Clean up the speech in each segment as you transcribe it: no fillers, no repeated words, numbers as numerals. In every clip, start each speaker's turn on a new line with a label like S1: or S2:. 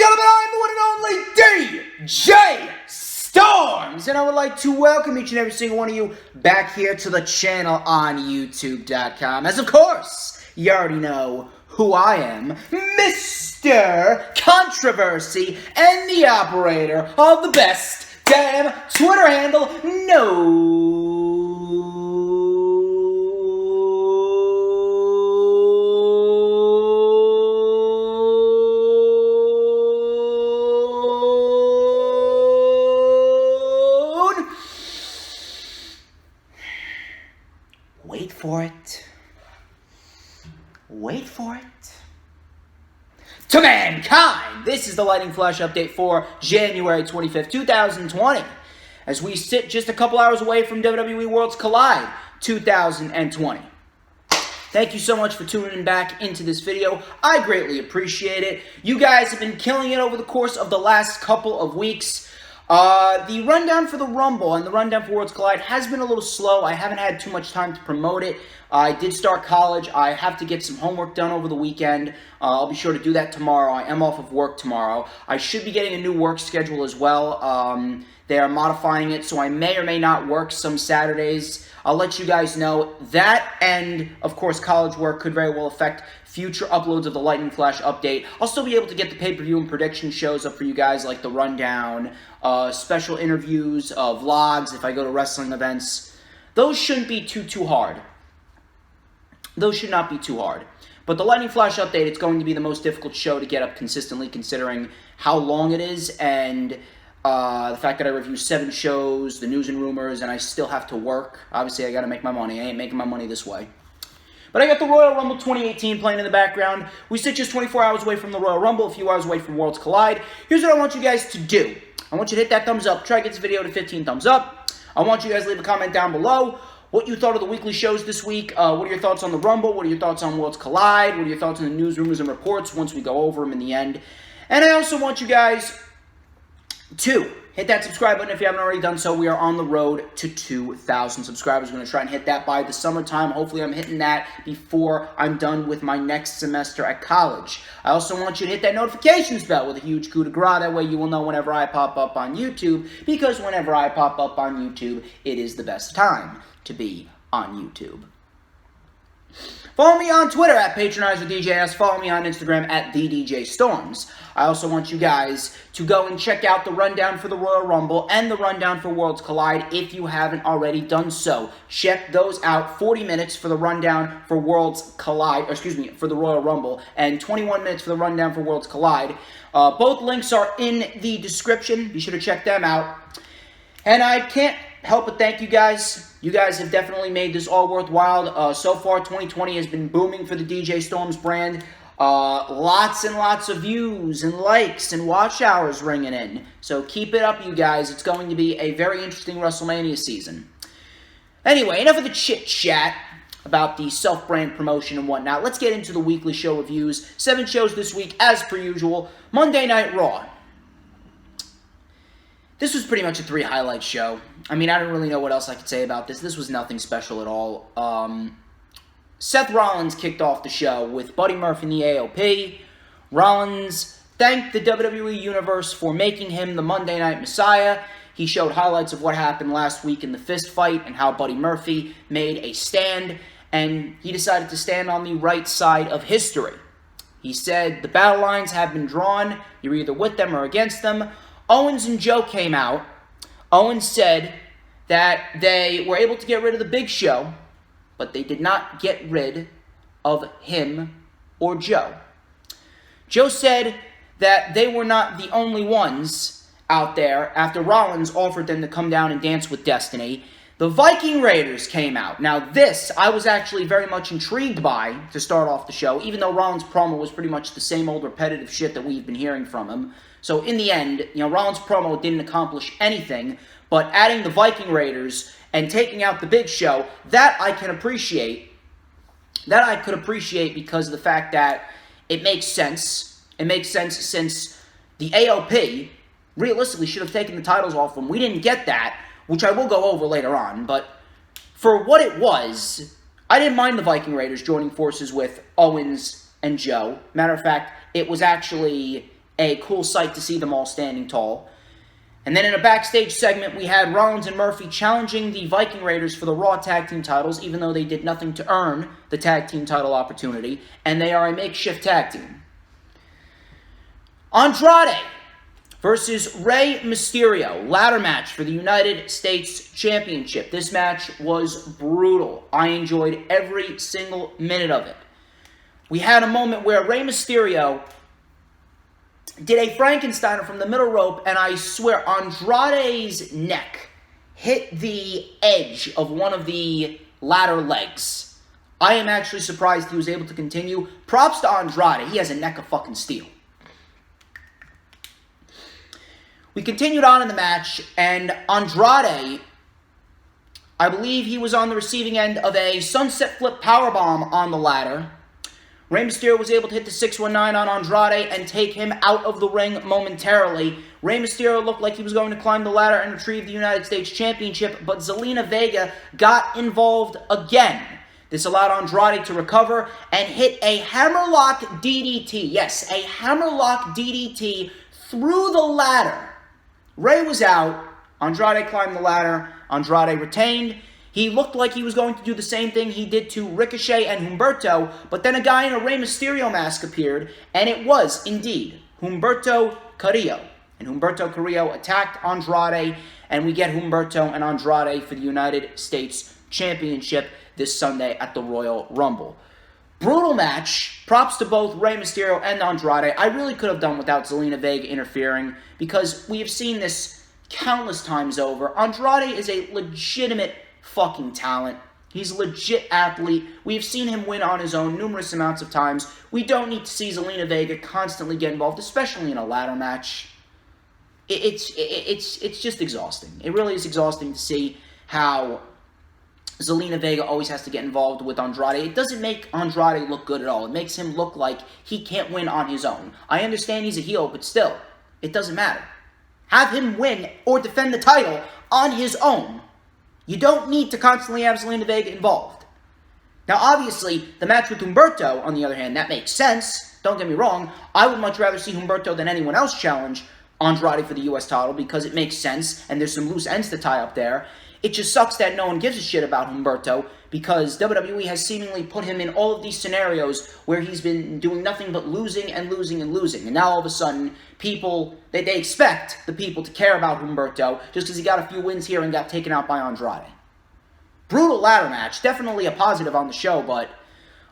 S1: gentlemen, I'm the one and only DJ Storms, and I would like to welcome each and every single one of you back here to the channel on YouTube.com. As of course, you already know who I am, Mr. Controversy and the operator of the best damn Twitter handle Wait for it. To mankind! This is the Lightning Flash update for January 25th, 2020. As we sit just a couple hours away from WWE Worlds Collide 2020. Thank you so much for tuning back into this video. I greatly appreciate it. You guys have been killing it over the course of the last couple of weeks. The rundown for the Rumble and the rundown for Worlds Collide has been a little slow. I haven't had too much time to promote it. I did start college. I have to get some homework done over the weekend. I'll be sure to do that tomorrow. I am off of work tomorrow. I should be getting a new work schedule as well. They are modifying it, so I may or may not work some Saturdays. I'll let you guys know. That and, of course, college work could very well affect future uploads of the Lightning Flash update. I'll still be able to get the pay-per-view and prediction shows up for you guys, like the rundown, special interviews, vlogs, if I go to wrestling events. Those shouldn't be too hard. Those should not be too hard. But the Lightning Flash update, it's going to be the most difficult show to get up consistently, considering how long it is, and the fact that I review 7 shows, the news and rumors, and I still have to work. Obviously, I got to make my money. I ain't making my money this way. But I got the Royal Rumble 2018 playing in the background. We sit just 24 hours away from the Royal Rumble, a few hours away from Worlds Collide. Here's what I want you guys to do. I want you to hit that thumbs up. Try to get this video to 15 thumbs up. I want you guys to leave a comment down below what you thought of the weekly shows this week. What are your thoughts on the Rumble? What are your thoughts on Worlds Collide? What are your thoughts on the news, rumors, and reports once we go over them in the end? And I also want you guys to hit that subscribe button if you haven't already done so. We are on the road to 2,000 subscribers. We're going to try and hit that by the summertime. Hopefully, I'm hitting that before I'm done with my next semester at college. I also want you to hit that notifications bell with a huge coup de grace. That way you will know whenever I pop up on YouTube, because whenever I pop up on YouTube, it is the best time to be on YouTube. Follow me on Twitter at PatronizeWithDJS. Follow me on Instagram at TheDJStorms. I also want you guys to go and check out the rundown for the Royal Rumble and the rundown for Worlds Collide if you haven't already done so. Check those out. 40 minutes for the rundown for Worlds Collide, for the Royal Rumble, and 21 minutes for the rundown for Worlds Collide. Both links are in the description. Be sure to check them out. And I can't help but thank you guys. You guys have definitely made this all worthwhile. So far, 2020 has been booming for the DJ Storms brand. Lots and lots of views and likes and watch hours ringing in. So keep it up, you guys. It's going to be a very interesting WrestleMania season. Anyway, enough of the chit-chat about the self-brand promotion and whatnot. Let's get into the weekly show reviews. 7 shows this week, as per usual. Monday Night Raw. This was pretty much a 3-highlight show. I mean, I don't really know what else I could say about this. This was nothing special at all. Seth Rollins kicked off the show with Buddy Murphy and the AOP. Rollins thanked the WWE Universe for making him the Monday Night Messiah. He showed highlights of what happened last week in the fist fight and how Buddy Murphy made a stand, and he decided to stand on the right side of history. He said, the battle lines have been drawn. You're either with them or against them. Owens and Joe came out. Owens said that they were able to get rid of the Big Show, but they did not get rid of him or Joe. Joe said that they were not the only ones out there after Rollins offered them to come down and dance with Destiny. The Viking Raiders came out. Now this, I was actually very much intrigued by to start off the show, even though Rollins' promo was pretty much the same old repetitive shit that we've been hearing from him. So in the end, Rollins' promo didn't accomplish anything, but adding the Viking Raiders and taking out the Big Show, that I can appreciate. That I could appreciate because of the fact that it makes sense. It makes sense since the AOP realistically should have taken the titles off them. We didn't get that, which I will go over later on, but for what it was, I didn't mind the Viking Raiders joining forces with Owens and Joe. Matter of fact, it was actually a cool sight to see them all standing tall. And then in a backstage segment, we had Rollins and Murphy challenging the Viking Raiders for the Raw Tag Team titles, even though they did nothing to earn the Tag Team title opportunity, and they are a makeshift tag team. Andrade versus Rey Mysterio, ladder match for the United States Championship. This match was brutal. I enjoyed every single minute of it. We had a moment where Rey Mysterio did a Frankensteiner from the middle rope, and I swear Andrade's neck hit the edge of one of the ladder legs. I am actually surprised he was able to continue. Props to Andrade. He has a neck of fucking steel. We continued on in the match, and Andrade, I believe he was on the receiving end of a sunset flip powerbomb on the ladder. Rey Mysterio was able to hit the 619 on Andrade and take him out of the ring momentarily. Rey Mysterio looked like he was going to climb the ladder and retrieve the United States Championship, but Zelina Vega got involved again. This allowed Andrade to recover and hit a hammerlock DDT. Yes, a hammerlock DDT through the ladder. Rey was out. Andrade climbed the ladder. Andrade retained. He looked like he was going to do the same thing he did to Ricochet and Humberto, but then a guy in a Rey Mysterio mask appeared, and it was, indeed, Humberto Carrillo. And Humberto Carrillo attacked Andrade, and we get Humberto and Andrade for the United States Championship this Sunday at the Royal Rumble. Brutal match. Props to both Rey Mysterio and Andrade. I really could have done without Zelina Vega interfering, because we have seen this countless times over. Andrade is a legitimate fucking talent. He's a legit athlete. We've seen him win on his own numerous amounts of times. We don't need to see Zelina Vega constantly get involved, especially in a ladder match. It's just exhausting. It really is exhausting to see how Zelina Vega always has to get involved with Andrade. It doesn't make Andrade look good at all. It makes him look like he can't win on his own. I understand he's a heel, but still, it doesn't matter. Have him win or defend the title on his own. You don't need to constantly have Zelina Vega involved. Now, obviously, the match with Humberto, on the other hand, that makes sense. Don't get me wrong. I would much rather see Humberto than anyone else challenge Andrade for the U.S. title because it makes sense and there's some loose ends to tie up there. It just sucks that no one gives a shit about Humberto because WWE has seemingly put him in all of these scenarios where he's been doing nothing but losing and losing and losing. And now all of a sudden, people, they expect the people to care about Humberto just because he got a few wins here and got taken out by Andrade. Brutal ladder match. Definitely a positive on the show, but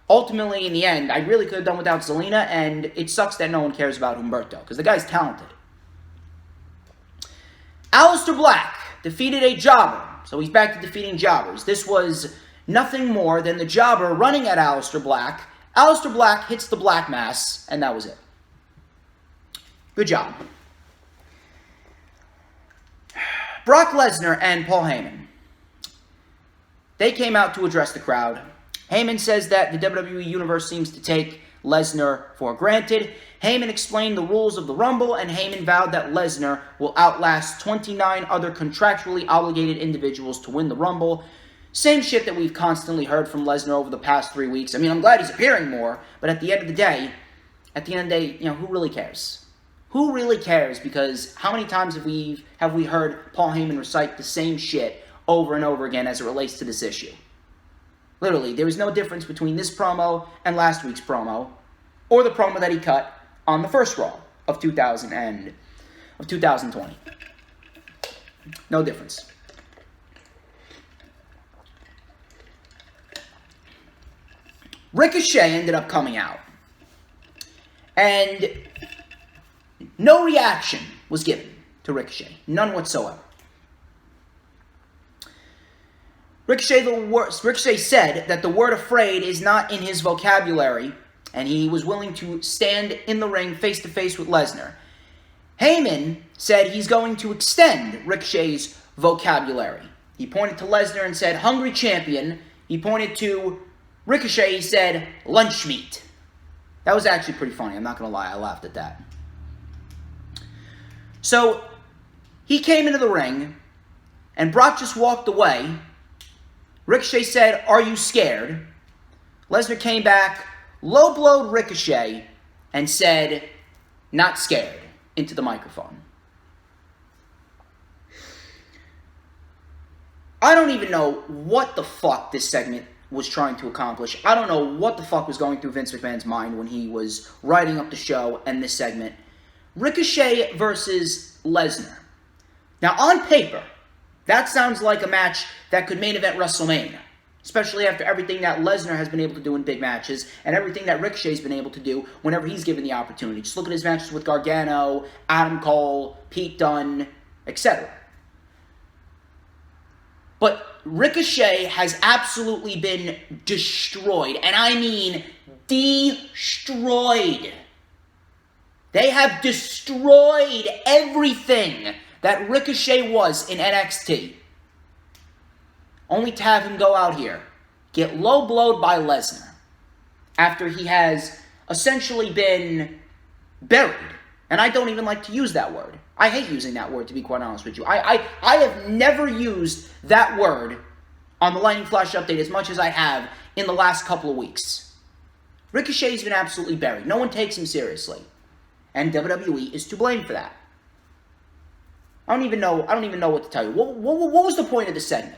S1: ultimately, in the end, I really could have done without Zelina, and it sucks that no one cares about Humberto because the guy's talented. Aleister Black defeated a jobber. So he's back to defeating jobbers. This was nothing more than the jobber running at Aleister Black. Aleister Black hits the Black Mass, and that was it. Good job. Brock Lesnar and Paul Heyman. They came out to address the crowd. Heyman says that the WWE Universe seems to take Lesnar for granted. Heyman explained the rules of the Rumble, and Heyman vowed that Lesnar will outlast 29 other contractually obligated individuals to win the Rumble. Same shit that we've constantly heard from Lesnar over the past 3 weeks. I mean, I'm glad he's appearing more, but at the end of the day, who really cares? Who really cares? Because how many times have we heard Paul Heyman recite the same shit over and over again as it relates to this issue? Literally, there is no difference between this promo and last week's promo, or the promo that he cut on the first Raw of 2020. No difference. Ricochet ended up coming out, and no reaction was given to Ricochet. None whatsoever. Ricochet said that the word afraid is not in his vocabulary, and he was willing to stand in the ring face-to-face with Lesnar. Heyman said he's going to extend Ricochet's vocabulary. He pointed to Lesnar and said, hungry champion. He pointed to Ricochet, he said, lunch meat. That was actually pretty funny. I'm not going to lie, I laughed at that. So, he came into the ring, and Brock just walked away. Ricochet said, are you scared? Lesnar came back, low-blowed Ricochet, and said, not scared. into the microphone. I don't even know what the fuck this segment was trying to accomplish. I don't know what the fuck was going through Vince McMahon's mind when he was writing up the show and this segment. Ricochet versus Lesnar. Now, on paper, that sounds like a match that could main event WrestleMania. Especially after everything that Lesnar has been able to do in big matches and everything that Ricochet's been able to do whenever he's given the opportunity. Just look at his matches with Gargano, Adam Cole, Pete Dunne, etc. But Ricochet has absolutely been destroyed. And I mean destroyed. They have destroyed everything that Ricochet was in NXT. Only to have him go out here, get low blowed by Lesnar, after he has essentially been buried. And I don't even like to use that word. I hate using that word, to be quite honest with you. I have never used that word on the Lightning Flash Update as much as I have in the last couple of weeks. Ricochet's been absolutely buried. No one takes him seriously. And WWE is to blame for that. I don't even know what to tell you. What was the point of this segment?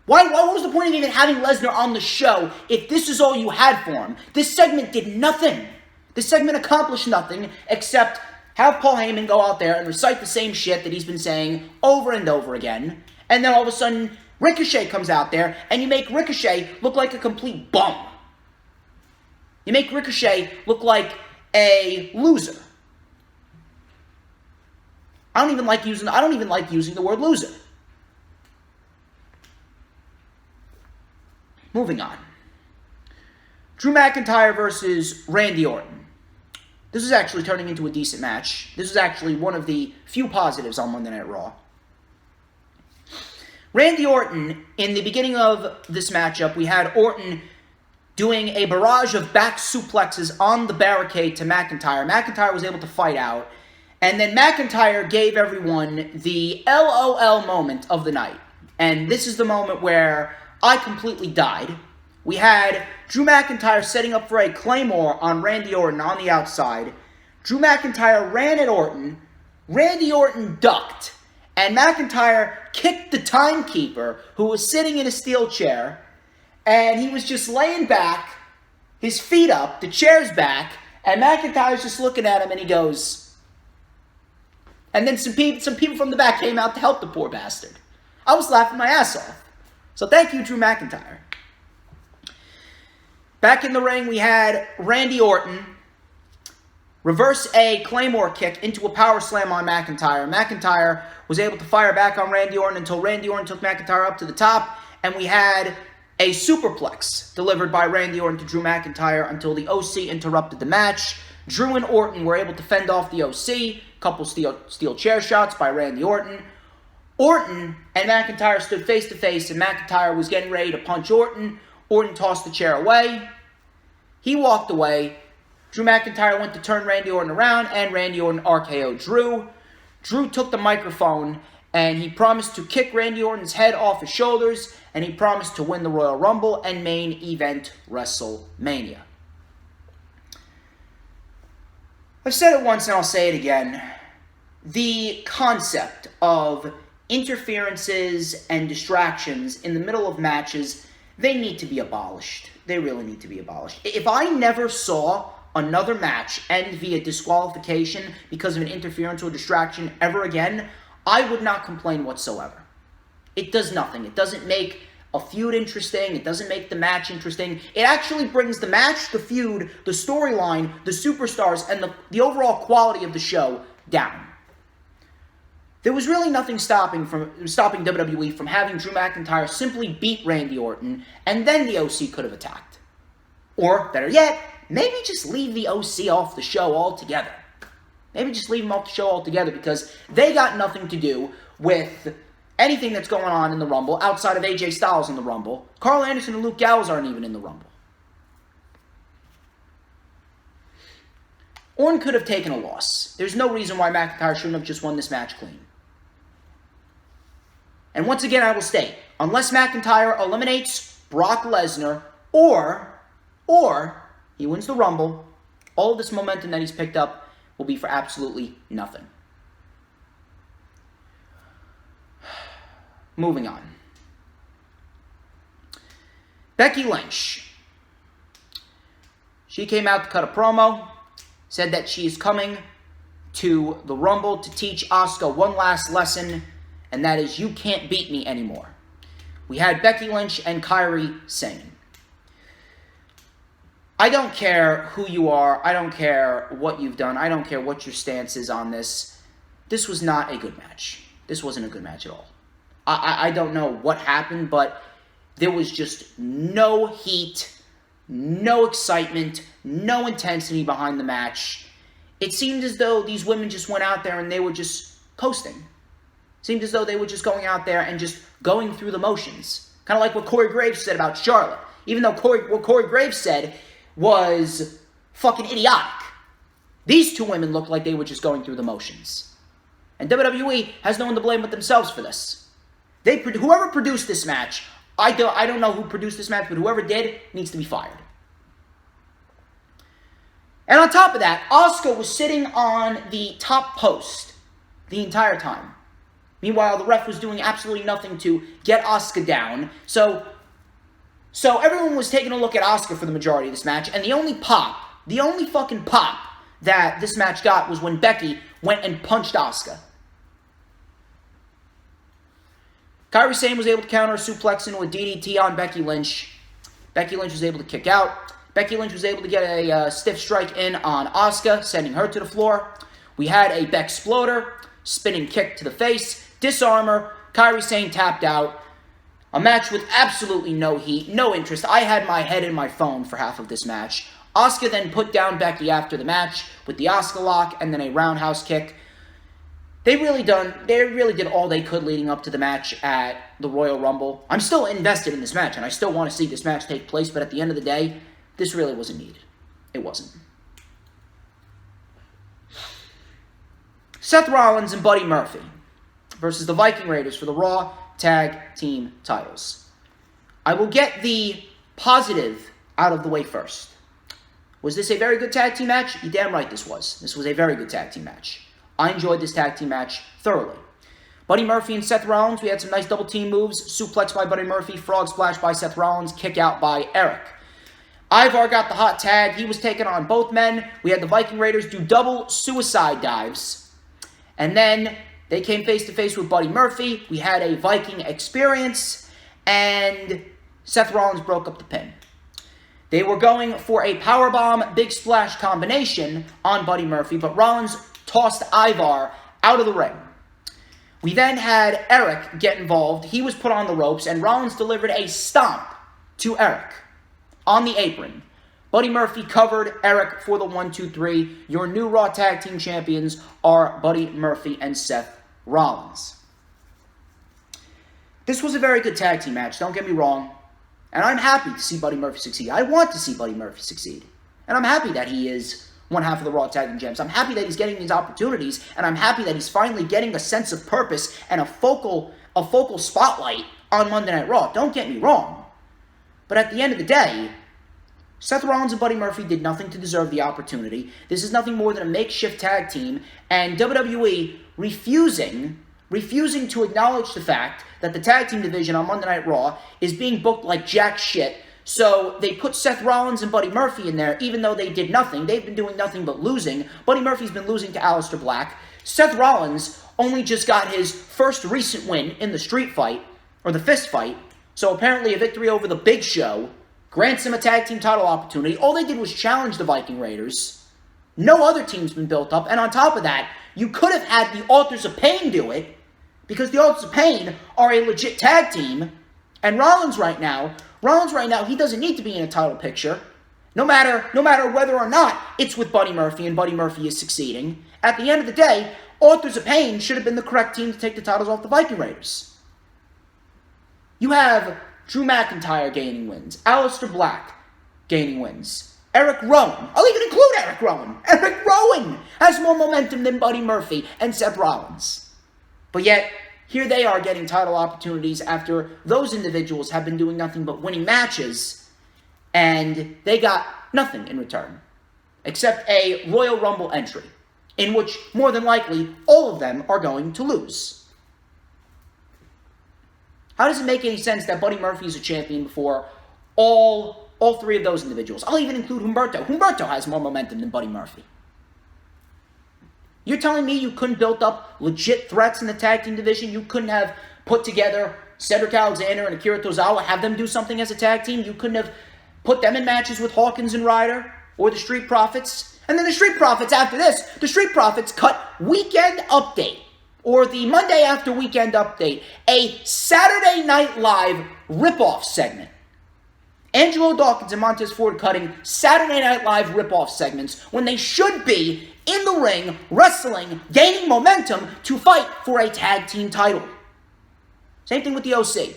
S1: What was the point of even having Lesnar on the show if this is all you had for him? This segment did nothing. This segment accomplished nothing except have Paul Heyman go out there and recite the same shit that he's been saying over and over again. And then all of a sudden, Ricochet comes out there and you make Ricochet look like a complete bum. You make Ricochet look like a loser. I don't even like using the word loser. Moving on. Drew McIntyre versus Randy Orton. This is actually turning into a decent match. This is actually one of the few positives on Monday Night Raw. Randy Orton, in the beginning of this matchup, we had Orton doing a barrage of back suplexes on the barricade to McIntyre. McIntyre was able to fight out. And then McIntyre gave everyone the LOL moment of the night. And this is the moment where I completely died. We had Drew McIntyre setting up for a Claymore on Randy Orton on the outside. Drew McIntyre ran at Orton. Randy Orton ducked. And McIntyre kicked the timekeeper, who was sitting in a steel chair. And he was just laying back, his feet up, the chair's back. And McIntyre's just looking at him and he goes... And then some people from the back came out to help the poor bastard. I was laughing my ass off. So thank you, Drew McIntyre. Back in the ring, we had Randy Orton reverse a Claymore kick into a power slam on McIntyre. McIntyre was able to fire back on Randy Orton until Randy Orton took McIntyre up to the top. And we had a superplex delivered by Randy Orton to Drew McIntyre until the OC interrupted the match. Drew and Orton were able to fend off the OC. Couple steel chair shots by Randy Orton. Orton and McIntyre stood face to face, and McIntyre was getting ready to punch Orton. Orton tossed the chair away. He walked away. Drew McIntyre went to turn Randy Orton around, and Randy Orton RKO'd Drew. Drew took the microphone, and he promised to kick Randy Orton's head off his shoulders, and he promised to win the Royal Rumble and main event WrestleMania. I've said it once and I'll say it again. The concept of interferences and distractions in the middle of matches, they need to be abolished. They really need to be abolished. If I never saw another match end via disqualification because of an interference or distraction ever again, I would not complain whatsoever. It does nothing. It doesn't make a feud interesting. It doesn't make the match interesting. It actually brings the match, the feud, the storyline, the superstars, and the overall quality of the show down. There was really nothing stopping WWE from having Drew McIntyre simply beat Randy Orton, and then the OC could have attacked. Or, better yet, maybe just leave the OC off the show altogether. Maybe just leave them off the show altogether because they got nothing to do with anything that's going on in the Rumble outside of AJ Styles in the Rumble. Carl Anderson and Luke Gallows aren't even in the Rumble. Orton could have taken a loss. There's no reason why McIntyre shouldn't have just won this match clean. And once again, I will state, unless McIntyre eliminates Brock Lesnar or he wins the Rumble, all of this momentum that he's picked up will be for absolutely nothing. Moving on. Becky Lynch. She came out to cut a promo, said that she is coming to the Rumble to teach Asuka one last lesson, and that is, you can't beat me anymore. We had Becky Lynch and Kairi Sane. I don't care who you are. I don't care what you've done. I don't care what your stance is on this. This was not a good match. This wasn't a good match at all. I don't know what happened, but there was just no heat, no excitement, no intensity behind the match. It seemed as though these women just went out there and they were just coasting. It seemed as though they were just going out there and just going through the motions. Kind of like what Corey Graves said about Charlotte. Even though what Corey Graves said was fucking idiotic. These two women looked like they were just going through the motions. And WWE has no one to blame but themselves for this. Whoever produced this match, I don't know who produced this match, but whoever did needs to be fired. And on top of that, Asuka was sitting on the top post the entire time. Meanwhile, the ref was doing absolutely nothing to get Asuka down. So everyone was taking a look at Asuka for the majority of this match, and the only fucking pop that this match got was when Becky went and punched Asuka. Kairi Sane was able to counter a suplex into a DDT on Becky Lynch. Becky Lynch was able to kick out. Becky Lynch was able to get a stiff strike in on Asuka, sending her to the floor. We had a Bexploder, spinning kick to the face, disarmer, Kairi Sane tapped out. A match with absolutely no heat, no interest. I had my head in my phone for half of this match. Asuka then put down Becky after the match with the Asuka lock and then a roundhouse kick. They really did all they could leading up to the match at the Royal Rumble. I'm still invested in this match, and I still want to see this match take place, but at the end of the day, this really wasn't needed. It wasn't. Seth Rollins and Buddy Murphy versus the Viking Raiders for the Raw Tag Team titles. I will get the positive out of the way first. Was this a very good tag team match? You're damn right this was. This was a very good tag team match. I enjoyed this tag team match thoroughly. Buddy Murphy and Seth Rollins, we had some nice double team moves. Suplex by Buddy Murphy, frog splash by Seth Rollins, kick out by Eric. Ivar got the hot tag. He was taking on both men. We had the Viking Raiders do double suicide dives. And then they came face to face with Buddy Murphy. We had a Viking experience. And Seth Rollins broke up the pin. They were going for a powerbomb big splash combination on Buddy Murphy, but Rollins tossed Ivar out of the ring. We then had Eric get involved. He was put on the ropes, and Rollins delivered a stomp to Eric on the apron. Buddy Murphy covered Eric for the 1-2-3. Your new Raw Tag Team Champions are Buddy Murphy and Seth Rollins. This was a very good tag team match, don't get me wrong. And I'm happy to see Buddy Murphy succeed. I want to see Buddy Murphy succeed. And I'm happy that he is one half of the Raw Tag Team Champs. I'm happy that he's getting these opportunities, and I'm happy that he's finally getting a sense of purpose and a focal spotlight on Monday Night Raw. Don't get me wrong. But at the end of the day, Seth Rollins and Buddy Murphy did nothing to deserve the opportunity. This is nothing more than a makeshift tag team, and WWE refusing to acknowledge the fact that the tag team division on Monday Night Raw is being booked like jack shit. So they put Seth Rollins and Buddy Murphy in there, even though they did nothing. They've been doing nothing but losing. Buddy Murphy's been losing to Aleister Black. Seth Rollins only just got his first recent win in the street fight, or the fist fight. So apparently a victory over the Big Show grants him a tag team title opportunity. All they did was challenge the Viking Raiders. No other team's been built up. And on top of that, you could have had the Authors of Pain do it, because the Authors of Pain are a legit tag team. And Rollins right now, he doesn't need to be in a title picture. No matter whether or not it's with Buddy Murphy and Buddy Murphy is succeeding. At the end of the day, Authors of Pain should have been the correct team to take the titles off the Viking Raiders. You have Drew McIntyre gaining wins, Aleister Black gaining wins, Eric Rowan. I'll even include Eric Rowan. Eric Rowan has more momentum than Buddy Murphy and Seth Rollins. But yet, here they are getting title opportunities after those individuals have been doing nothing but winning matches, and they got nothing in return, except a Royal Rumble entry. in which, more than likely, all of them are going to lose. How does it make any sense that Buddy Murphy is a champion before all three of those individuals? I'll even include Humberto. Humberto has more momentum than Buddy Murphy. You're telling me you couldn't build up legit threats in the tag team division? You couldn't have put together Cedric Alexander and Akira Tozawa, have them do something as a tag team? You couldn't have put them in matches with Hawkins and Ryder or the Street Profits? And then the Street Profits, after this, the Street Profits cut Weekend Update, or the Monday after Weekend Update, a Saturday Night Live ripoff segment. Angelo Dawkins and Montez Ford cutting Saturday Night Live ripoff segments when they should be in the ring, wrestling, gaining momentum to fight for a tag team title. Same thing with the OC.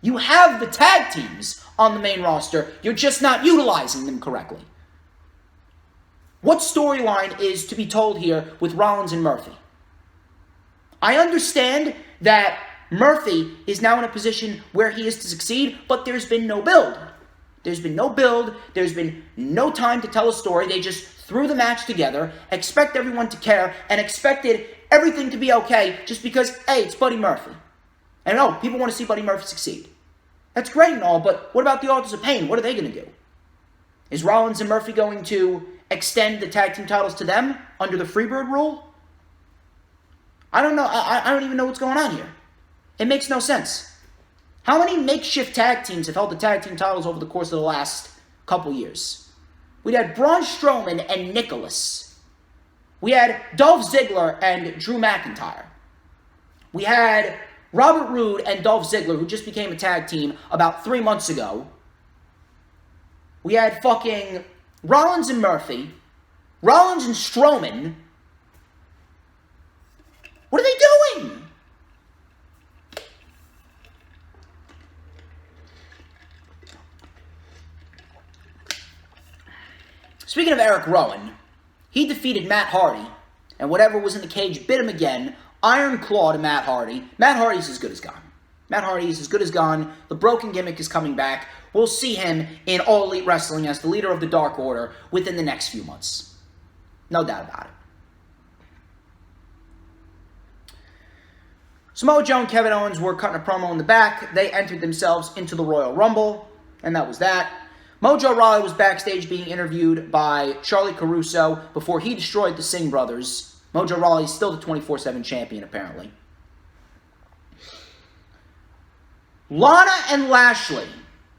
S1: You have the tag teams on the main roster, you're just not utilizing them correctly. What storyline is to be told here with Rollins and Murphy? I understand that Murphy is now in a position where he is to succeed, but there's been no build. There's been no build. There's been no time to tell a story. They just threw the match together, expect everyone to care, and expected everything to be okay just because, hey, it's Buddy Murphy. And no, people want to see Buddy Murphy succeed. That's great and all, but what about the Authors of Pain? What are they going to do? Is Rollins and Murphy going to extend the tag team titles to them under the Freebird rule? I don't know. I don't even know what's going on here. It makes no sense. How many makeshift tag teams have held the tag team titles over the course of the last couple years? We had Braun Strowman and Nicholas. We had Dolph Ziggler and Drew McIntyre. We had Robert Roode and Dolph Ziggler, who just became a tag team about 3 months ago. We had fucking Rollins and Murphy. Rollins and Strowman. What are they doing? Speaking of Eric Rowan, he defeated Matt Hardy, and whatever was in the cage bit him again. Iron Claw to Matt Hardy. Matt Hardy's as good as gone. Matt Hardy is as good as gone. The broken gimmick is coming back. We'll see him in All Elite Wrestling as the leader of the Dark Order within the next few months. No doubt about it. Samoa Joe and Kevin Owens were cutting a promo in the back. They entered themselves into the Royal Rumble, and that was that. Mojo Rawley was backstage being interviewed by Charlie Caruso before he destroyed the Singh brothers. Mojo Rawley is still the 24/7 champion, apparently. Lana and Lashley,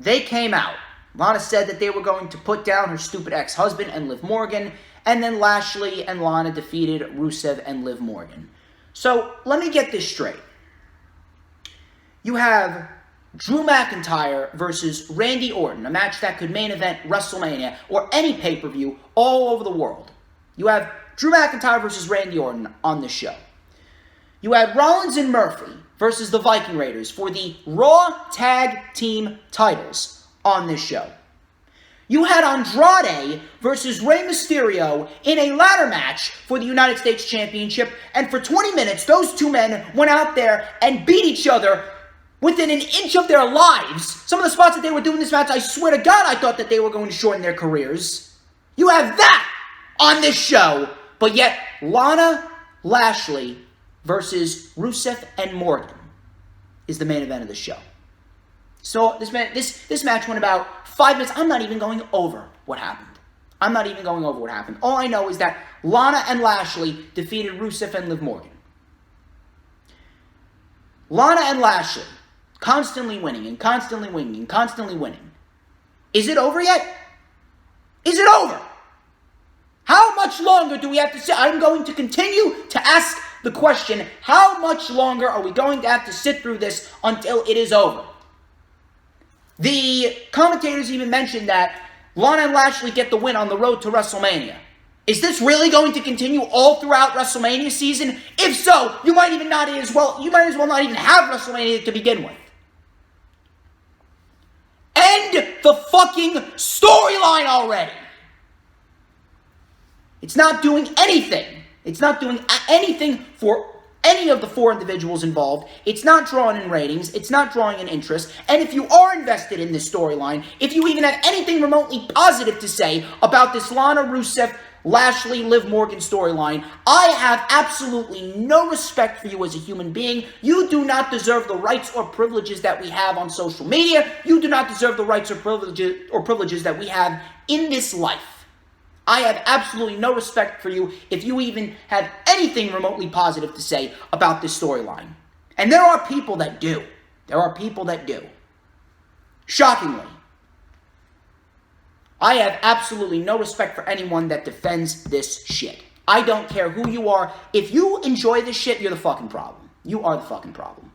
S1: they came out. Lana said that they were going to put down her stupid ex-husband and Liv Morgan, and then Lashley and Lana defeated Rusev and Liv Morgan. So, let me get this straight. You have Drew McIntyre versus Randy Orton, a match that could main event WrestleMania or any pay-per-view all over the world. You have Drew McIntyre versus Randy Orton on this show. You had Rollins and Murphy versus the Viking Raiders for the Raw Tag Team titles on this show. You had Andrade versus Rey Mysterio in a ladder match for the United States Championship, and for 20 minutes, those two men went out there and beat each other within an inch of their lives. Some of the spots that they were doing this match, I swear to God, I thought that they were going to shorten their careers. You have that on this show, but yet Lana, Lashley versus Rusev and Morgan is the main event of the show. So this match went about 5 minutes. I'm not even going over what happened. All I know is that Lana and Lashley defeated Rusev and Liv Morgan. Lana and Lashley constantly winning and constantly winning and constantly winning. Is it over yet? Is it over? How much longer do we have to sit? I'm going to continue to ask the question, how much longer are we going to have to sit through this until it is over? The commentators even mentioned that Lana and Lashley get the win on the road to WrestleMania. Is this really going to continue all throughout WrestleMania season? If so, you might as well not even have WrestleMania to begin with. End the fucking storyline already. It's not doing anything. It's not doing anything for any of the four individuals involved. It's not drawing in ratings. It's not drawing in interest. And if you are invested in this storyline, if you even have anything remotely positive to say about this Lana Rusev Lashley, Liv Morgan storyline. I have absolutely no respect for you as a human being. You do not deserve the rights or privileges that we have on social media. You do not deserve the rights or privileges that we have in this life. I have absolutely no respect for you if you even have anything remotely positive to say about this storyline. And there are people that do. There are people that do. Shockingly. I have absolutely no respect for anyone that defends this shit. I don't care who you are. If you enjoy this shit, you're the fucking problem. You are the fucking problem.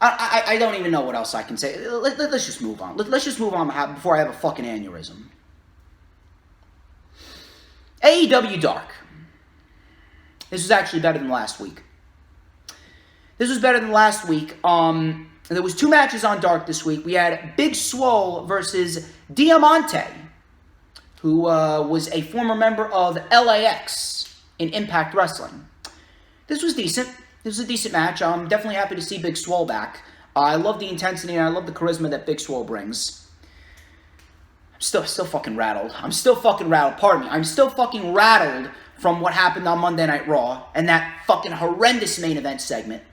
S1: I don't even know what else I can say. Let's just move on. Let's just move on before I have a fucking aneurysm. AEW Dark. This was actually better than last week. There was 2 matches on Dark this week. We had Big Swole versus Diamante, who was a former member of LAX in Impact Wrestling. This was decent. This was a decent match. I'm definitely happy to see Big Swole back. I love the intensity and I love the charisma that Big Swole brings. I'm still fucking rattled. Pardon me. I'm still fucking rattled from what happened on Monday Night Raw and that fucking horrendous main event segment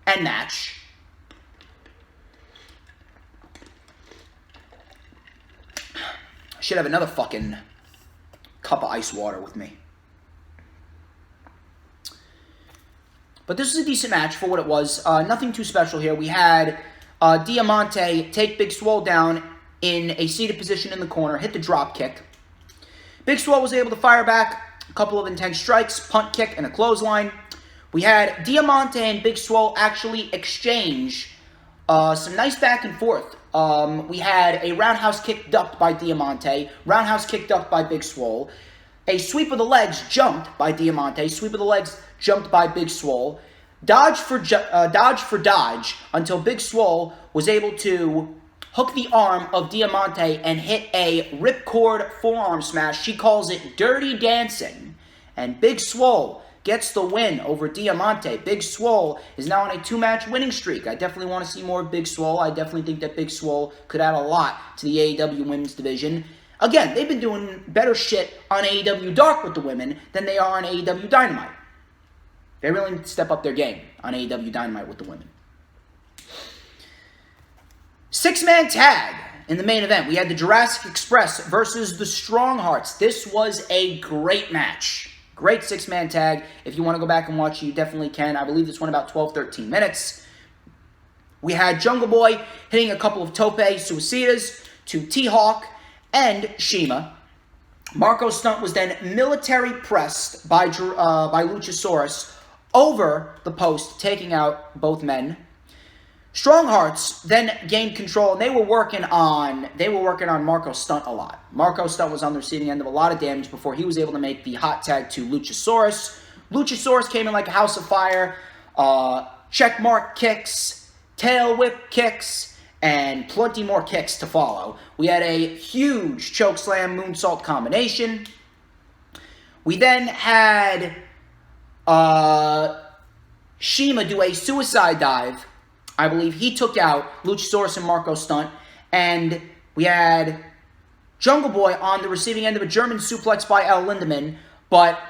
S1: and match. I should have another fucking cup of ice water with me. But this was a decent match for what it was. Nothing too special here. We had Diamante take Big Swole down in a seated position in the corner, hit the drop kick. Big Swole was able to fire back a couple of intense strikes, punt kick, and a clothesline. We had Diamante and Big Swole actually exchange some nice back and forth. We had a roundhouse kick ducked by Diamante, roundhouse kick ducked by Big Swole, a sweep of the legs jumped by Diamante, sweep of the legs jumped by Big Swole, dodge for dodge until Big Swole was able to hook the arm of Diamante and hit a ripcord forearm smash. She calls it Dirty Dancing, and Big Swole gets the win over Diamante. Big Swole is now on a 2-match winning streak. I definitely want to see more of Big Swole. I definitely think that Big Swole could add a lot to the AEW women's division. Again, they've been doing better shit on AEW Dark with the women than they are on AEW Dynamite. They really need to step up their game on AEW Dynamite with the women. 6-man tag in the main event. We had the Jurassic Express versus the Strong Hearts. This was a great match. Great 6-man tag. If you want to go back and watch it, you definitely can. I believe this went about 12-13 minutes. We had Jungle Boy hitting a couple of tope suicidas to T-Hawk and Shima. Marco Stunt was then military pressed by Luchasaurus over the post, taking out both men. Strong Hearts then gained control, and they were working on Marco Stunt a lot. Marco Stunt was on the receiving end of a lot of damage before he was able to make the hot tag to Luchasaurus. Luchasaurus came in like a house of fire, checkmark kicks, tail whip kicks, and plenty more kicks to follow. We had a huge chokeslam moonsault combination. We then had Shima do a suicide dive. I believe he took out Luchasaurus and Marco Stunt. And we had Jungle Boy on the receiving end of a German suplex by El Lindemann. But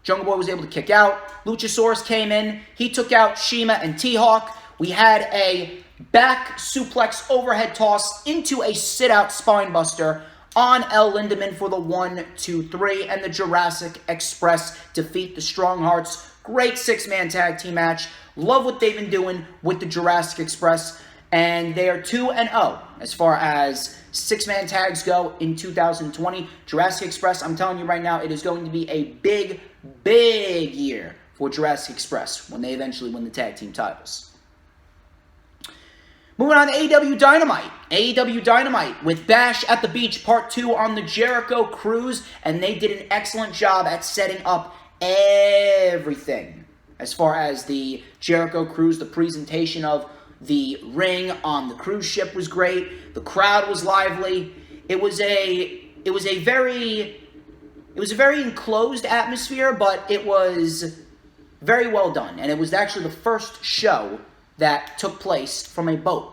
S1: Jungle Boy was able to kick out. Luchasaurus came in. He took out Shima and T-Hawk. We had a back suplex overhead toss into a sit-out spinebuster on El Lindemann for the 1, 2, 3. And the Jurassic Express defeat the Strong Hearts. Great 6-man tag team match. Love what they've been doing with the Jurassic Express. And they are 2-0 as far as 6-man tags go in 2020. Jurassic Express, I'm telling you right now, it is going to be a big, big year for Jurassic Express when they eventually win the tag team titles. Moving on to AEW Dynamite. AEW Dynamite with Bash at the Beach Part 2 on the Jericho Cruise. And they did an excellent job at setting up everything. As far as the Jericho Cruise, the presentation of the ring on the cruise ship was great. The crowd was lively. It was a very enclosed atmosphere, but it was very well done. And it was actually the first show that took place from a boat.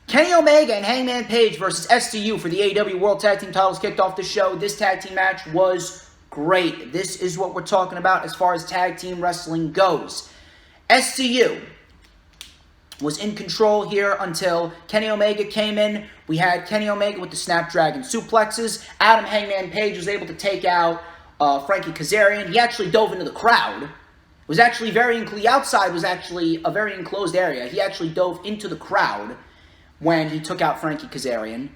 S1: Kenny Omega and Hangman Page versus SCU for the AEW World Tag Team titles kicked off the show. This tag team match was great. This is what we're talking about as far as tag team wrestling goes. SCU was in control here until Kenny Omega came in. We had Kenny Omega with the Snapdragon suplexes. Adam Hangman Page was able to take out Frankie Kazarian. He actually dove into the crowd. It was actually the outside was actually a very enclosed area. He actually dove into the crowd when he took out Frankie Kazarian.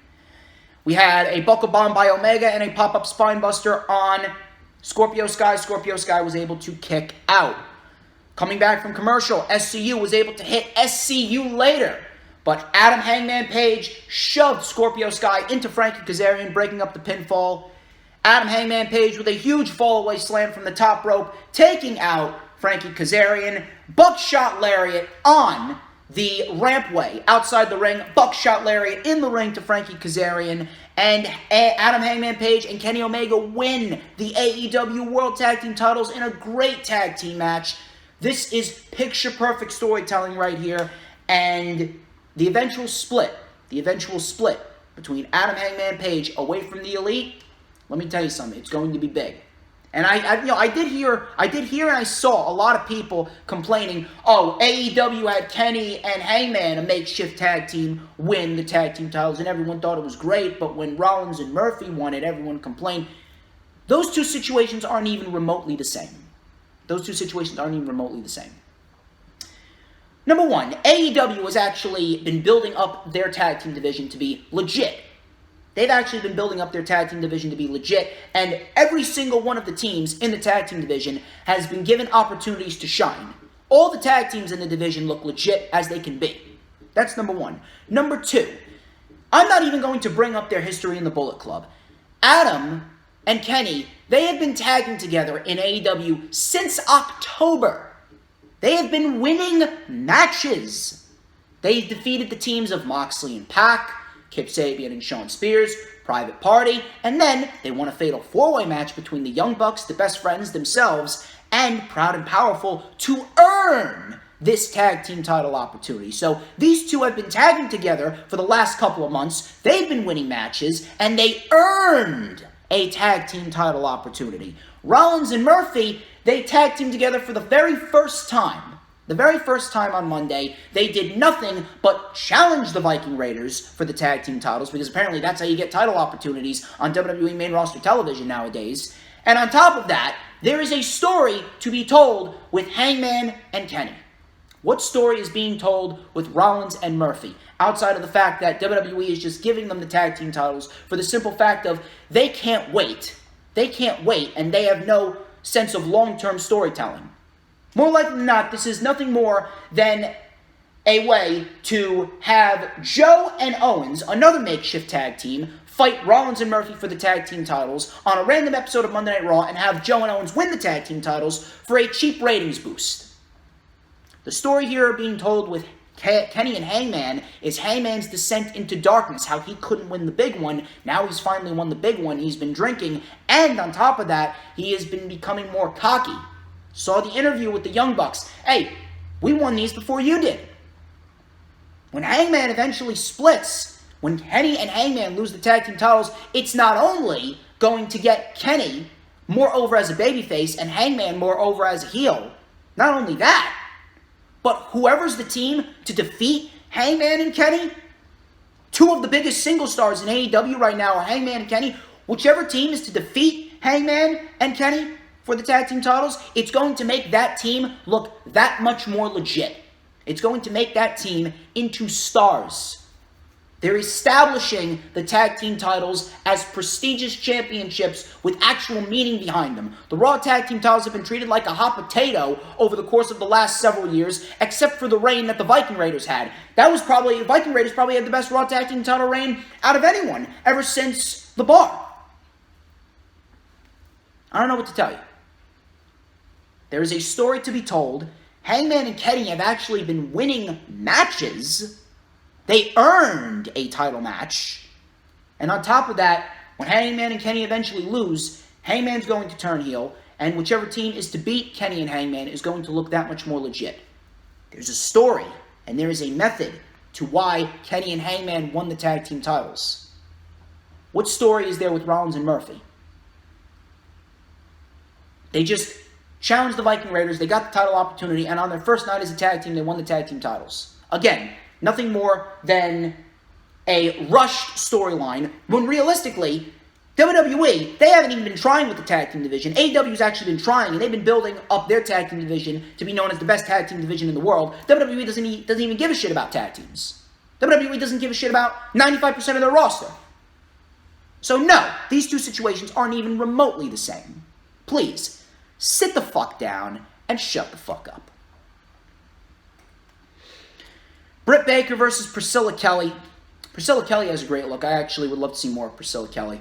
S1: We had a buckle bomb by Omega and a pop-up spine buster on Scorpio Sky. Scorpio Sky was able to kick out. Coming back from commercial, SCU was able to hit SCU later, but Adam Hangman Page shoved Scorpio Sky into Frankie Kazarian, breaking up the pinfall. Adam Hangman Page with a huge fallaway slam from the top rope, taking out Frankie Kazarian. Buckshot lariat on the rampway outside the ring. Buckshot lariat in the ring to Frankie Kazarian. And Adam Hangman Page and Kenny Omega win the AEW World Tag Team titles in a great tag team match. This is picture-perfect storytelling right here. And the eventual split between Adam Hangman Page away from the Elite, let me tell you something, it's going to be big. And I did hear and I saw a lot of people complaining, oh, AEW had Kenny and Hangman, a makeshift tag team, win the tag team titles, and everyone thought it was great, but when Rollins and Murphy won it, everyone complained. Those two situations aren't even remotely the same. Number one, AEW has actually been building up their tag team division to be legit. They've actually been building up their tag team division to be legit, and every single one of the teams in the tag team division has been given opportunities to shine. All the tag teams in the division look legit as they can be. That's number one. Number two, I'm not even going to bring up their history in the Bullet Club. Adam and Kenny, they have been tagging together in AEW since October. They have been winning matches. They've defeated the teams of Moxley and Pac, Kip Sabian and Shawn Spears, Private Party, and then they won a fatal four-way match between the Young Bucks, the Best Friends themselves, and Proud and Powerful to earn this tag team title opportunity. So these two have been tagging together for the last couple of months. They've been winning matches, and they earned a tag team title opportunity. Rollins and Murphy, they tag teamed together for the very first time. The very first time on Monday, they did nothing but challenge the Viking Raiders for the tag team titles, because apparently that's how you get title opportunities on WWE main roster television nowadays. And on top of that, there is a story to be told with Hangman and Kenny. What story is being told with Rollins and Murphy, outside of the fact that WWE is just giving them the tag team titles for the simple fact of they can't wait. They can't wait, and they have no sense of long-term storytelling. More likely than not, this is nothing more than a way to have Joe and Owens, another makeshift tag team, fight Rollins and Murphy for the tag team titles on a random episode of Monday Night Raw and have Joe and Owens win the tag team titles for a cheap ratings boost. The story here being told with Kenny and Hangman is Hangman's descent into darkness, how he couldn't win the big one. Now he's finally won the big one. He's been drinking, and on top of that, he has been becoming more cocky. Saw the interview with the Young Bucks. Hey, we won these before you did. When Hangman eventually splits, when Kenny and Hangman lose the tag team titles, it's not only going to get Kenny more over as a babyface and Hangman more over as a heel. Not only that, but whoever's the team to defeat Hangman and Kenny, two of the biggest single stars in AEW right now are Hangman and Kenny. Whichever team is to defeat Hangman and Kenny for the tag team titles, it's going to make that team look that much more legit. It's going to make that team into stars. They're establishing the tag team titles as prestigious championships with actual meaning behind them. The Raw tag team titles have been treated like a hot potato over the course of the last several years, except for the reign that the Viking Raiders had. The Viking Raiders probably had the best Raw tag team title reign out of anyone ever since The Bar. I don't know what to tell you. There is a story to be told. Hangman and Kenny have actually been winning matches. They earned a title match. And on top of that, when Hangman and Kenny eventually lose, Hangman's going to turn heel, and whichever team is to beat Kenny and Hangman is going to look that much more legit. There's a story, and there is a method to why Kenny and Hangman won the tag team titles. What story is there with Rollins and Murphy? They just challenged the Viking Raiders, they got the title opportunity, and on their first night as a tag team, they won the tag team titles. Again, nothing more than a rushed storyline, when realistically, WWE, they haven't even been trying with the tag team division. AEW's actually been trying, and they've been building up their tag team division to be known as the best tag team division in the world. WWE doesn't even give a shit about tag teams. WWE doesn't give a shit about 95% of their roster. So no, these two situations aren't even remotely the same. Please, sit the fuck down and shut the fuck up. Britt Baker versus Priscilla Kelly. Priscilla Kelly has a great look. I actually would love to see more of Priscilla Kelly.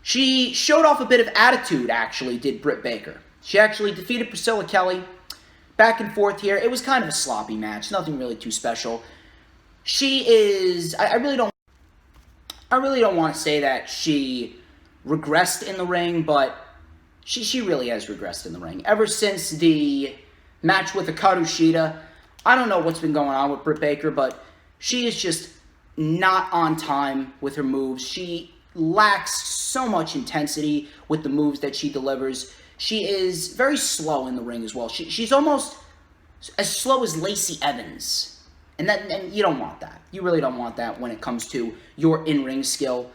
S1: She showed off a bit of attitude, actually, did Britt Baker. She actually defeated Priscilla Kelly. Back and forth here. It was kind of a sloppy match. Nothing really too special. She is... I really don't want to say that she regressed in the ring, but she really has regressed in the ring. Ever since the match with Hikaru Shida, I don't know what's been going on with Britt Baker, but she is just not on time with her moves. She lacks so much intensity with the moves that she delivers. She is very slow in the ring as well. She's almost as slow as Lacey Evans. And you don't want that. You really don't want that when it comes to your in-ring skill.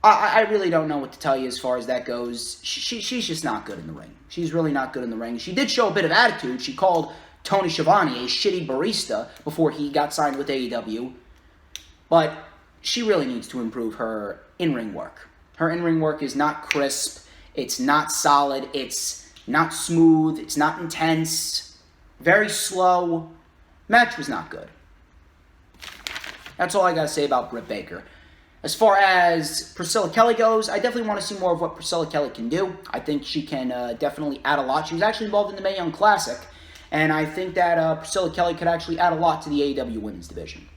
S1: I really don't know what to tell you as far as that goes. She's just not good in the ring. She's really not good in the ring. She did show a bit of attitude. She called Tony Schiavone a shitty barista before he got signed with AEW. But she really needs to improve her in-ring work. Her in-ring work is not crisp. It's not solid. It's not smooth. It's not intense. Very slow. Match was not good. That's all I got to say about Britt Baker. As far as Priscilla Kelly goes, I definitely want to see more of what Priscilla Kelly can do. I think she can definitely add a lot. She was actually involved in the Mae Young Classic, and I think that Priscilla Kelly could actually add a lot to the AEW Women's Division.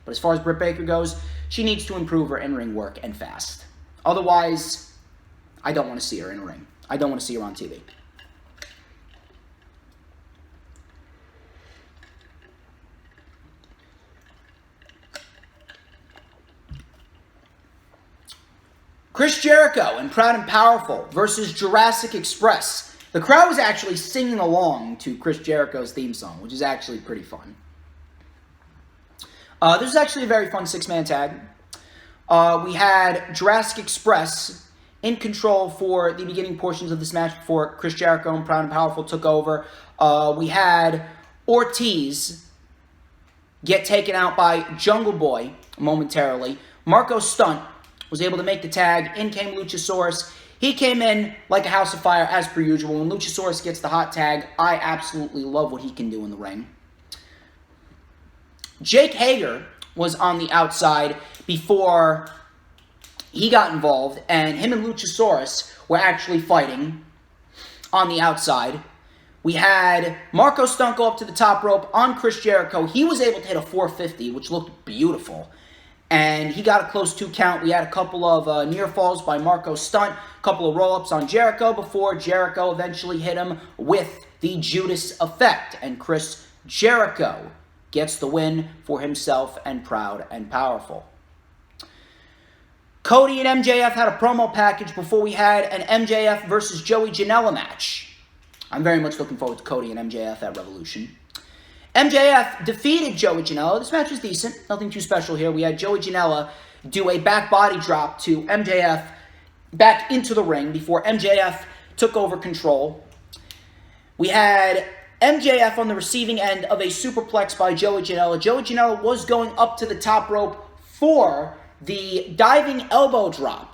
S1: But as far as Britt Baker goes, she needs to improve her in-ring work and fast. Otherwise, I don't want to see her in a ring. I don't want to see her on TV. Chris Jericho and Proud and Powerful versus Jurassic Express. The crowd was actually singing along to Chris Jericho's theme song, which is actually pretty fun. This is actually a very fun six-man tag. We had Jurassic Express in control for the beginning portions of this match before Chris Jericho and Proud and Powerful took over. We had Ortiz get taken out by Jungle Boy momentarily. Marco Stunt was able to make the tag. In came Luchasaurus. He came in like a house of fire as per usual. When Luchasaurus gets the hot tag, I absolutely love what he can do in the ring. Jake Hager was on the outside before he got involved, and him and Luchasaurus were actually fighting on the outside. We had Marco Stunt go up to the top rope on Chris Jericho. He was able to hit a 450, which looked beautiful. And he got a close 2 count. We had a couple of near falls by Marco Stunt, a couple of roll-ups on Jericho before Jericho eventually hit him with the Judas effect. And Chris Jericho gets the win for himself and Proud and Powerful. Cody and MJF had a promo package before we had an MJF versus Joey Janela match. I'm very much looking forward to Cody and MJF at Revolution. MJF defeated Joey Janela. This match was decent. Nothing too special here. We had Joey Janela do a back body drop to MJF back into the ring before MJF took over control. We had MJF on the receiving end of a superplex by Joey Janela. Joey Janela was going up to the top rope for the diving elbow drop.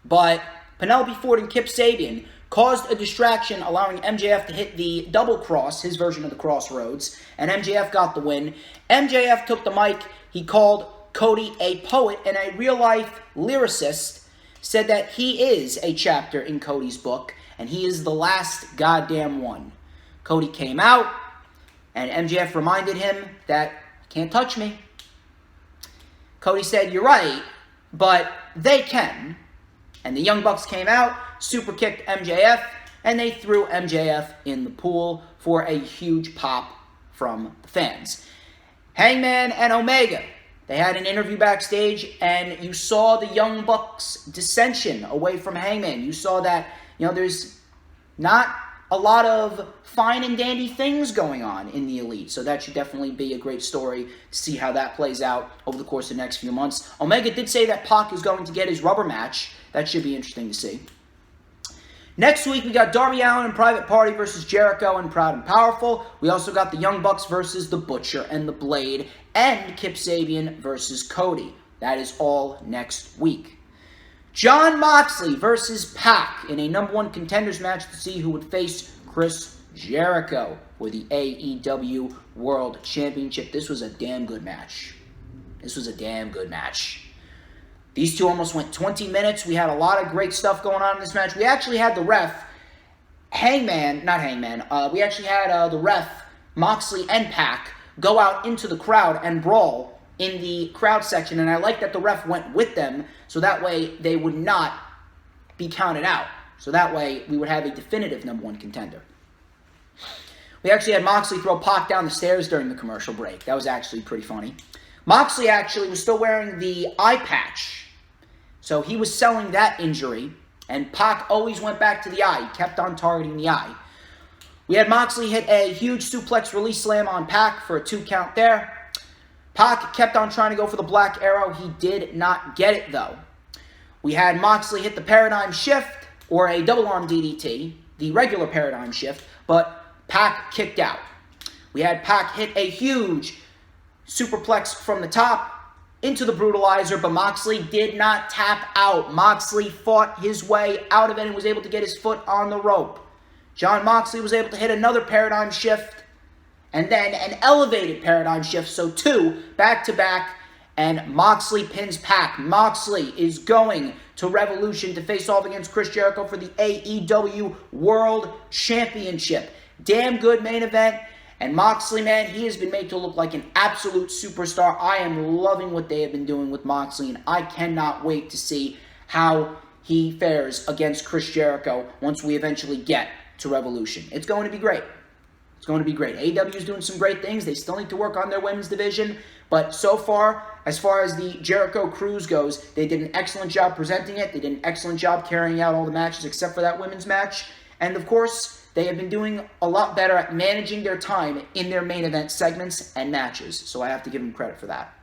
S1: But Penelope Ford and Kip Sabian caused a distraction, allowing MJF to hit the double cross, his version of the crossroads, and MJF got the win. MJF took the mic. He called Cody a poet and a real-life lyricist, said that he is a chapter in Cody's book, and he is the last goddamn one. Cody came out, and MJF reminded him that, can't touch me. Cody said, you're right, but they can. And the Young Bucks came out, super kicked MJF, and they threw MJF in the pool for a huge pop from the fans. Hangman and Omega, they had an interview backstage, and you saw the Young Bucks' dissension away from Hangman. You saw that, there's not a lot of fine and dandy things going on in the Elite. So that should definitely be a great story to see how that plays out over the course of the next few months. Omega did say that Pac is going to get his rubber match. That should be interesting to see. Next week, we got Darby Allin and Private Party versus Jericho and Proud and Powerful. We also got the Young Bucks versus The Butcher and The Blade, and Kip Sabian versus Cody. That is all next week. Jon Moxley versus Pac in a number one contenders match to see who would face Chris Jericho for the AEW World Championship. This was a damn good match. These two almost went 20 minutes. We had a lot of great stuff going on in this match. We actually had the ref, we actually had the ref, Moxley and Pac, go out into the crowd and brawl in the crowd section, and I like that the ref went with them, so that way they would not be counted out. So that way we would have a definitive number one contender. We actually had Moxley throw Pac down the stairs during the commercial break. That was actually pretty funny. Moxley actually was still wearing the eye patch, so he was selling that injury, and Pac always went back to the eye. He kept on targeting the eye. We had Moxley hit a huge suplex release slam on Pac for a 2 count there. Pac kept on trying to go for the Black Arrow. He did not get it, though. We had Moxley hit the Paradigm Shift, or a double arm DDT, the regular Paradigm Shift, but Pac kicked out. We had Pac hit a huge superplex from the top into the Brutalizer, but Moxley did not tap out. Moxley fought his way out of it and was able to get his foot on the rope. Jon Moxley was able to hit another Paradigm Shift, and then an elevated Paradigm Shift, so 2 back-to-back, and Moxley pins Pac. Moxley is going to Revolution to face off against Chris Jericho for the AEW World Championship. Damn good main event, and Moxley, man, he has been made to look like an absolute superstar. I am loving what they have been doing with Moxley, and I cannot wait to see how he fares against Chris Jericho once we eventually get to Revolution. It's going to be great. AEW is doing some great things. They still need to work on their women's division. But so far, as far as the Jericho Cruise goes, they did an excellent job presenting it. They did an excellent job carrying out all the matches except for that women's match. And of course, they have been doing a lot better at managing their time in their main event segments and matches. So I have to give them credit for that.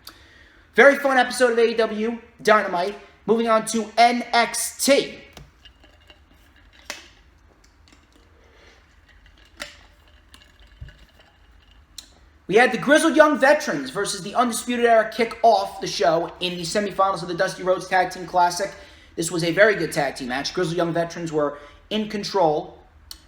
S1: Very fun episode of AEW Dynamite. Moving on to NXT. We had the Grizzled Young Veterans versus the Undisputed Era kick off the show in the semifinals of the Dusty Rhodes Tag Team Classic. This was a very good tag team match. Grizzled Young Veterans were in control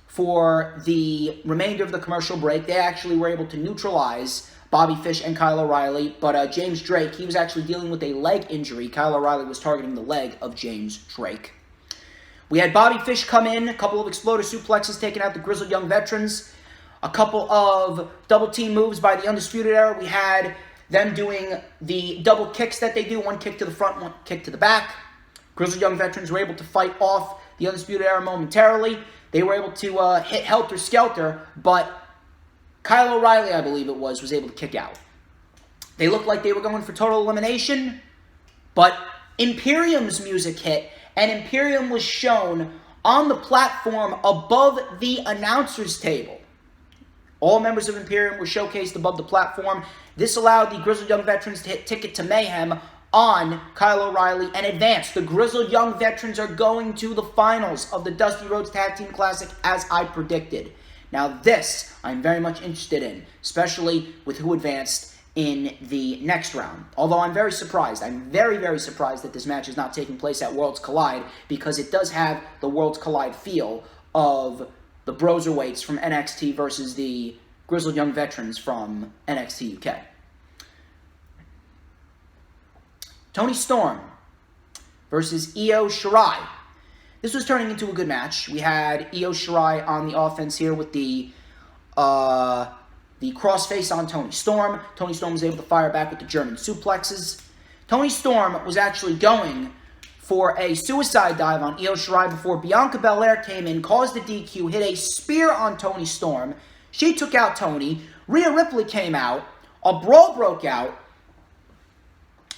S1: for the remainder of the commercial break. They actually were able to neutralize Bobby Fish and Kyle O'Reilly, but James Drake, he was actually dealing with a leg injury. Kyle O'Reilly was targeting the leg of James Drake. We had Bobby Fish come in, a couple of exploder suplexes taking out the Grizzled Young Veterans. A couple of double team moves by the Undisputed Era. We had them doing the double kicks that they do. One kick to the front, one kick to the back. Grizzled Young Veterans were able to fight off the Undisputed Era momentarily. They were able to hit Helter Skelter, but Kyle O'Reilly, I believe it was able to kick out. They looked like they were going for total elimination, but Imperium's music hit, and Imperium was shown on the platform above the announcer's table. All members of Imperium were showcased above the platform. This allowed the Grizzled Young Veterans to hit Ticket to Mayhem on Kyle O'Reilly and advance. The Grizzled Young Veterans are going to the finals of the Dusty Rhodes Tag Team Classic as I predicted. Now this I'm very much interested in, especially with who advanced in the next round. Although I'm very surprised. I'm very, very surprised that this match is not taking place at Worlds Collide, because it does have the Worlds Collide feel of the Broserweights from NXT versus the Grizzled Young Veterans from NXT UK. Toni Storm versus Io Shirai. This was turning into a good match. We had Io Shirai on the offense here with the crossface on Toni Storm. Toni Storm was able to fire back with the German suplexes. Toni Storm was actually going for a suicide dive on Io Shirai before Bianca Belair came in, caused the DQ, hit a spear on Toni Storm. She took out Toni. Rhea Ripley came out. A brawl broke out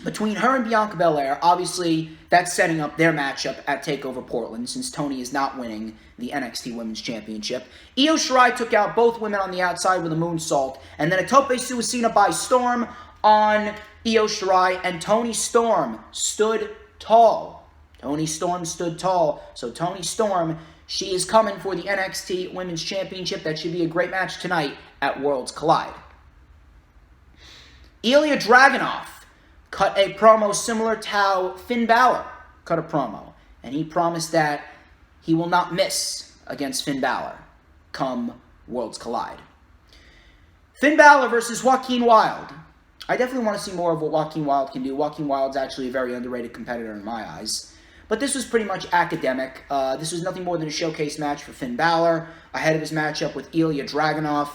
S1: between her and Bianca Belair. Obviously, that's setting up their matchup at TakeOver Portland, since Toni is not winning the NXT Women's Championship. Io Shirai took out both women on the outside with a moonsault, and then a tope suicida by Storm on Io Shirai, and Toni Storm stood tall. Toni Storm stood tall. So Toni Storm, she is coming for the NXT Women's Championship. That should be a great match tonight at Worlds Collide. Ilya Dragunov cut a promo similar to how Finn Balor cut a promo. And he promised that he will not miss against Finn Balor come Worlds Collide. Finn Balor versus Joaquin Wilde. I definitely want to see more of what Joaquin Wilde can do. Joaquin Wilde's actually a very underrated competitor in my eyes. But this was pretty much academic. This was nothing more than a showcase match for Finn Balor ahead of his matchup with Ilya Dragunov.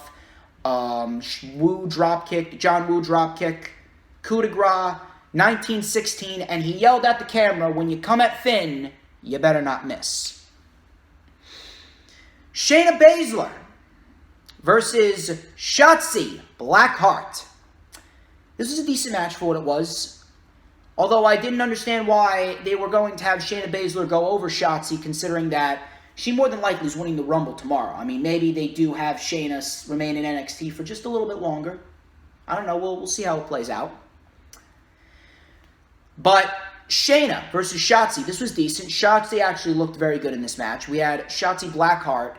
S1: John Woo dropkick, coup de grace, 1916, and he yelled at the camera, when you come at Finn, you better not miss. Shayna Baszler versus Shotzi Blackheart. This was a decent match for what it was, although I didn't understand why they were going to have Shayna Baszler go over Shotzi, considering that she more than likely is winning the Rumble tomorrow. I mean, maybe they do have Shayna remain in NXT for just a little bit longer. I don't know. We'll see how it plays out. But Shayna versus Shotzi, this was decent. Shotzi actually looked very good in this match. We had Shotzi Blackheart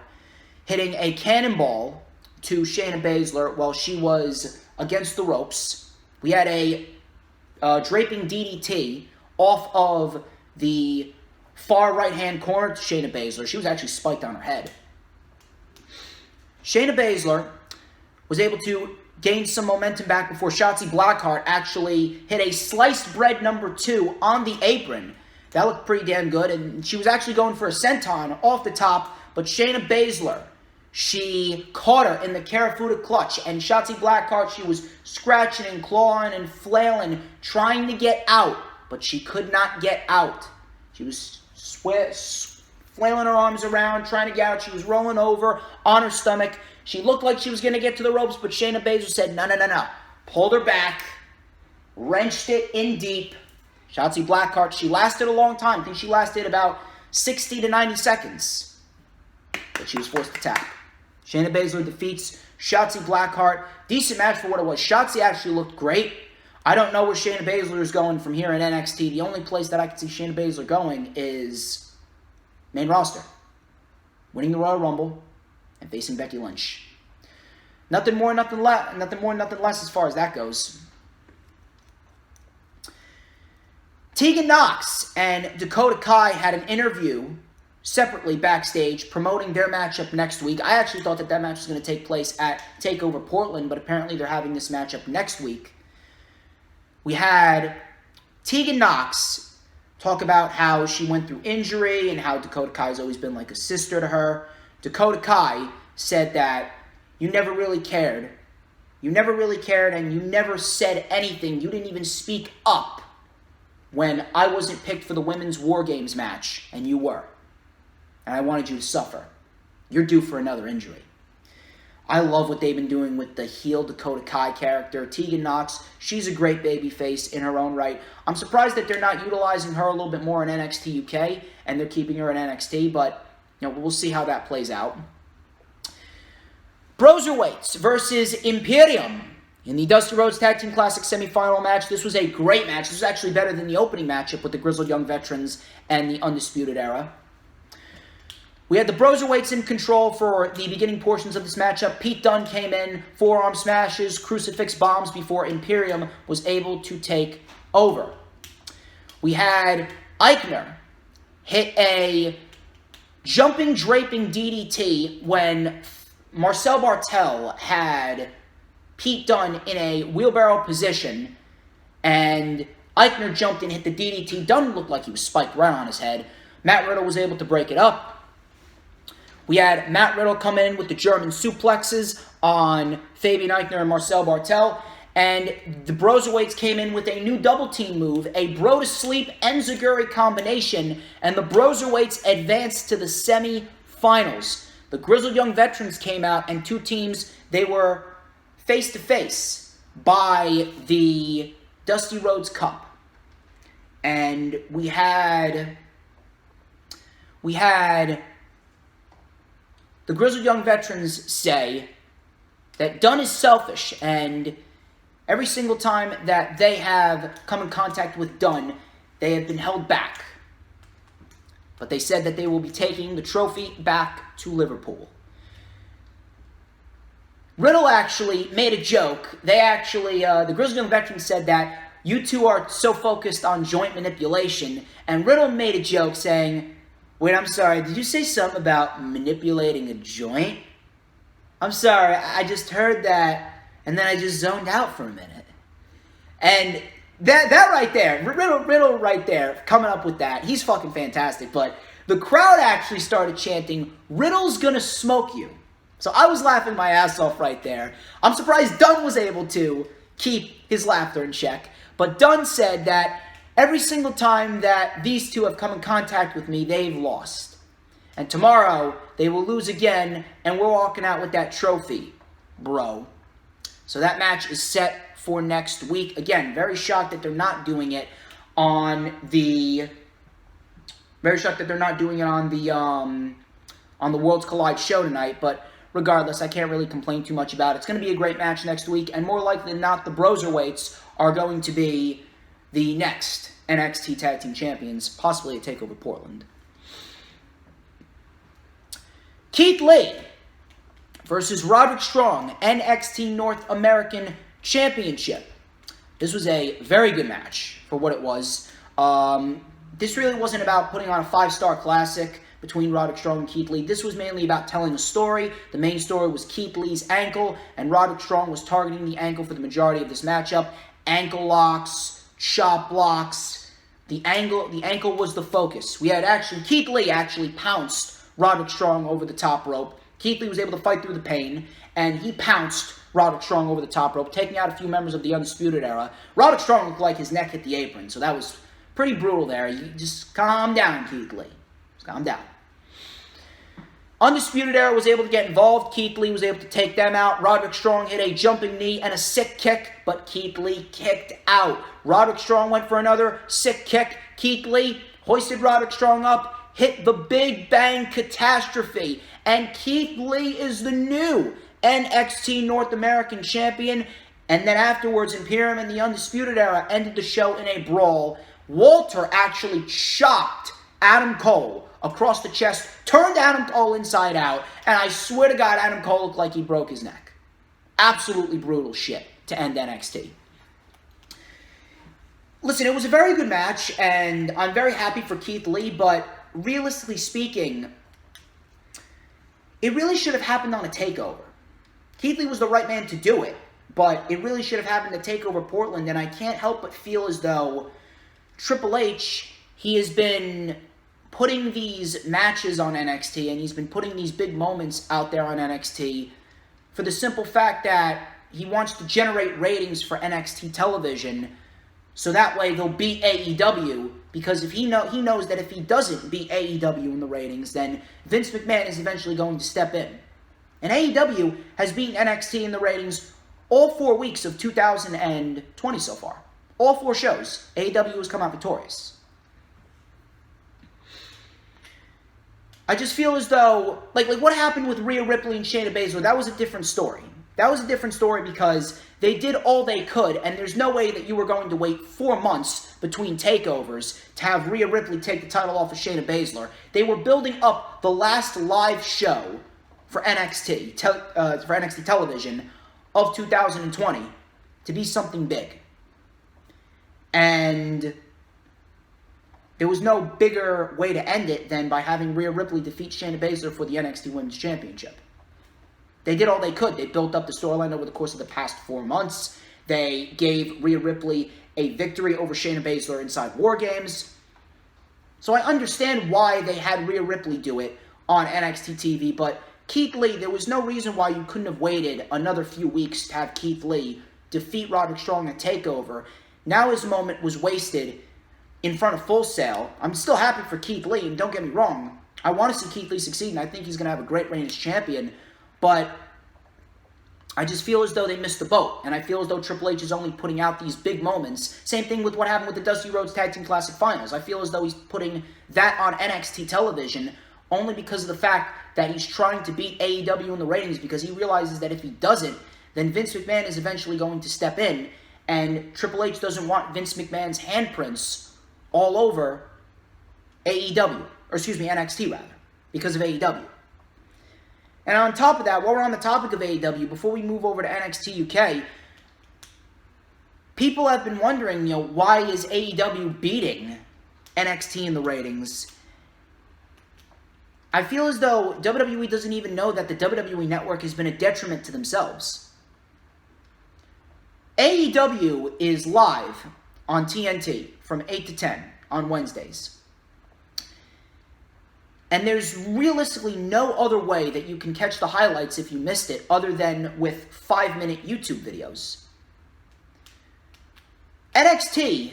S1: hitting a cannonball to Shayna Baszler while she was against the ropes. We had a draping DDT off of the far right-hand corner to Shayna Baszler. She was actually spiked on her head. Shayna Baszler was able to gain some momentum back before Shotzi Blackheart actually hit a sliced bread number 2 on the apron. That looked pretty damn good, and she was actually going for a senton off the top, but Shayna Baszler, she caught her in the Karafuda clutch, and Shotzi Blackheart, she was scratching and clawing and flailing, trying to get out, but she could not get out. She was flailing her arms around, trying to get out. She was rolling over on her stomach. She looked like she was going to get to the ropes, but Shayna Baszler said, no. Pulled her back, wrenched it in deep. Shotzi Blackheart, she lasted a long time. I think she lasted about 60 to 90 seconds. But she was forced to tap. Shayna Baszler defeats Shotzi Blackheart. Decent match for what it was. Shotzi actually looked great. I don't know where Shayna Baszler is going from here in NXT. The only place that I can see Shayna Baszler going is main roster. Winning the Royal Rumble and facing Becky Lynch. Nothing more, nothing less as far as that goes. Tegan Nox and Dakota Kai had an interview separately backstage promoting their matchup next week. I actually thought that match was going to take place at TakeOver Portland, but apparently they're having this matchup next week. We had Tegan Nox talk about how she went through injury and how Dakota Kai has always been like a sister to her. Dakota Kai said that you never really cared. You never really cared, and you never said anything. You didn't even speak up when I wasn't picked for the Women's War Games match, and you were. And I wanted you to suffer. You're due for another injury. I love what they've been doing with the heel Dakota Kai character. Tegan Nox, she's a great babyface in her own right. I'm surprised that they're not utilizing her a little bit more in NXT UK, and they're keeping her in NXT, but we'll see how that plays out. Broserweights versus Imperium in the Dusty Rhodes Tag Team Classic semifinal match. This was a great match. This was actually better than the opening matchup with the Grizzled Young Veterans and the Undisputed Era. We had the Broserweights in control for the beginning portions of this matchup. Pete Dunne came in, forearm smashes, crucifix bombs before Imperium was able to take over. We had Eichner hit a jumping, draping DDT when Marcel Bartel had Pete Dunne in a wheelbarrow position, and Eichner jumped and hit the DDT. Dunne looked like he was spiked right on his head. Matt Riddle was able to break it up. We had Matt Riddle come in with the German suplexes on Fabian Eichner and Marcel Bartel. And the Broserweights came in with a new double team move, a Bro to Sleep Enziguri combination. And the Broserweights advanced to the semi-finals. The Grizzled Young Veterans came out, and two teams, they were face-to-face by the Dusty Rhodes Cup. And we had the Grizzled Young Veterans say that Dunn is selfish, and every single time that they have come in contact with Dunn, they have been held back. But they said that they will be taking the trophy back to Liverpool. Riddle actually made a joke. The Grizzled Young Veterans said that you two are so focused on joint manipulation, and Riddle made a joke saying, wait, I'm sorry, did you say something about manipulating a joint? I'm sorry, I just heard that, and then I just zoned out for a minute. And that right there, Riddle right there, coming up with that, he's fucking fantastic. But the crowd actually started chanting, Riddle's gonna smoke you. So I was laughing my ass off right there. I'm surprised Dunn was able to keep his laughter in check. But Dunn said that every single time that these two have come in contact with me, they've lost. And tomorrow, they will lose again, and we're walking out with that trophy, bro. So that match is set for next week. Again, very shocked that they're not doing it on the... Very shocked that they're not doing it on the Worlds Collide show tonight, but regardless, I can't really complain too much about it. It's going to be a great match next week, and more likely than not, the Broserweights are going to be the next NXT Tag Team Champions, possibly a TakeOver Portland. Keith Lee versus Roderick Strong, NXT North American Championship. This was a very good match for what it was. This really wasn't about putting on a 5-star classic between Roderick Strong and Keith Lee. This was mainly about telling a story. The main story was Keith Lee's ankle, and Roderick Strong was targeting the ankle for the majority of this matchup. Ankle locks, chop blocks. The ankle was the focus. Keith Lee actually pounced Roderick Strong over the top rope. Keith Lee was able to fight through the pain, and he pounced Roderick Strong over the top rope, taking out a few members of the Undisputed Era. Roderick Strong looked like his neck hit the apron, so that was pretty brutal there. You just calm down, Keith Lee. Just calm down. Undisputed Era was able to get involved. Keith Lee was able to take them out. Roderick Strong hit a jumping knee and a sick kick, but Keith Lee kicked out. Roderick Strong went for another sick kick. Keith Lee hoisted Roderick Strong up, hit the Big Bang Catastrophe, and Keith Lee is the new NXT North American Champion. And then afterwards, Imperium and the Undisputed Era ended the show in a brawl. Walter actually chopped Adam Cole across the chest, turned Adam Cole inside out, and I swear to God, Adam Cole looked like he broke his neck. Absolutely brutal shit to end NXT. Listen, it was a very good match, and I'm very happy for Keith Lee, but realistically speaking, it really should have happened on a TakeOver. Keith Lee was the right man to do it, but it really should have happened to TakeOver Portland, and I can't help but feel as though Triple H, he has been putting these matches on NXT, and he's been putting these big moments out there on NXT for the simple fact that he wants to generate ratings for NXT television, so that way they'll beat AEW, because if he knows that if he doesn't beat AEW in the ratings, then Vince McMahon is eventually going to step in. And AEW has beaten NXT in the ratings all 4 weeks of 2020 so far. All 4 shows, AEW has come out victorious. I just feel as though, like what happened with Rhea Ripley and Shayna Baszler, that was a different story. That was a different story because they did all they could, and there's no way that you were going to wait 4 months between takeovers to have Rhea Ripley take the title off of Shayna Baszler. They were building up the last live show for NXT television of 2020 to be something big. And there was no bigger way to end it than by having Rhea Ripley defeat Shayna Baszler for the NXT Women's Championship. They did all they could. They built up the storyline over the course of the past 4 months. They gave Rhea Ripley a victory over Shayna Baszler inside War Games. So I understand why they had Rhea Ripley do it on NXT TV, but Keith Lee, there was no reason why you couldn't have waited another few weeks to have Keith Lee defeat Roderick Strong at TakeOver. Now his moment was wasted in front of Full Sail. I'm still happy for Keith Lee, and don't get me wrong, I want to see Keith Lee succeed, and I think he's going to have a great reign as champion, but I just feel as though they missed the boat, and I feel as though Triple H is only putting out these big moments. Same thing with what happened with the Dusty Rhodes Tag Team Classic Finals. I feel as though he's putting that on NXT television only because of the fact that he's trying to beat AEW in the ratings, because he realizes that if he doesn't, then Vince McMahon is eventually going to step in, and Triple H doesn't want Vince McMahon's handprints all over NXT rather, because of AEW. And on top of that, while we're on the topic of AEW, before we move over to NXT UK, people have been wondering, why is AEW beating NXT in the ratings? I feel as though WWE doesn't even know that the WWE Network has been a detriment to themselves. AEW is live on TNT from 8 to 10 on Wednesdays. And there's realistically no other way that you can catch the highlights if you missed it other than with 5-minute YouTube videos. NXT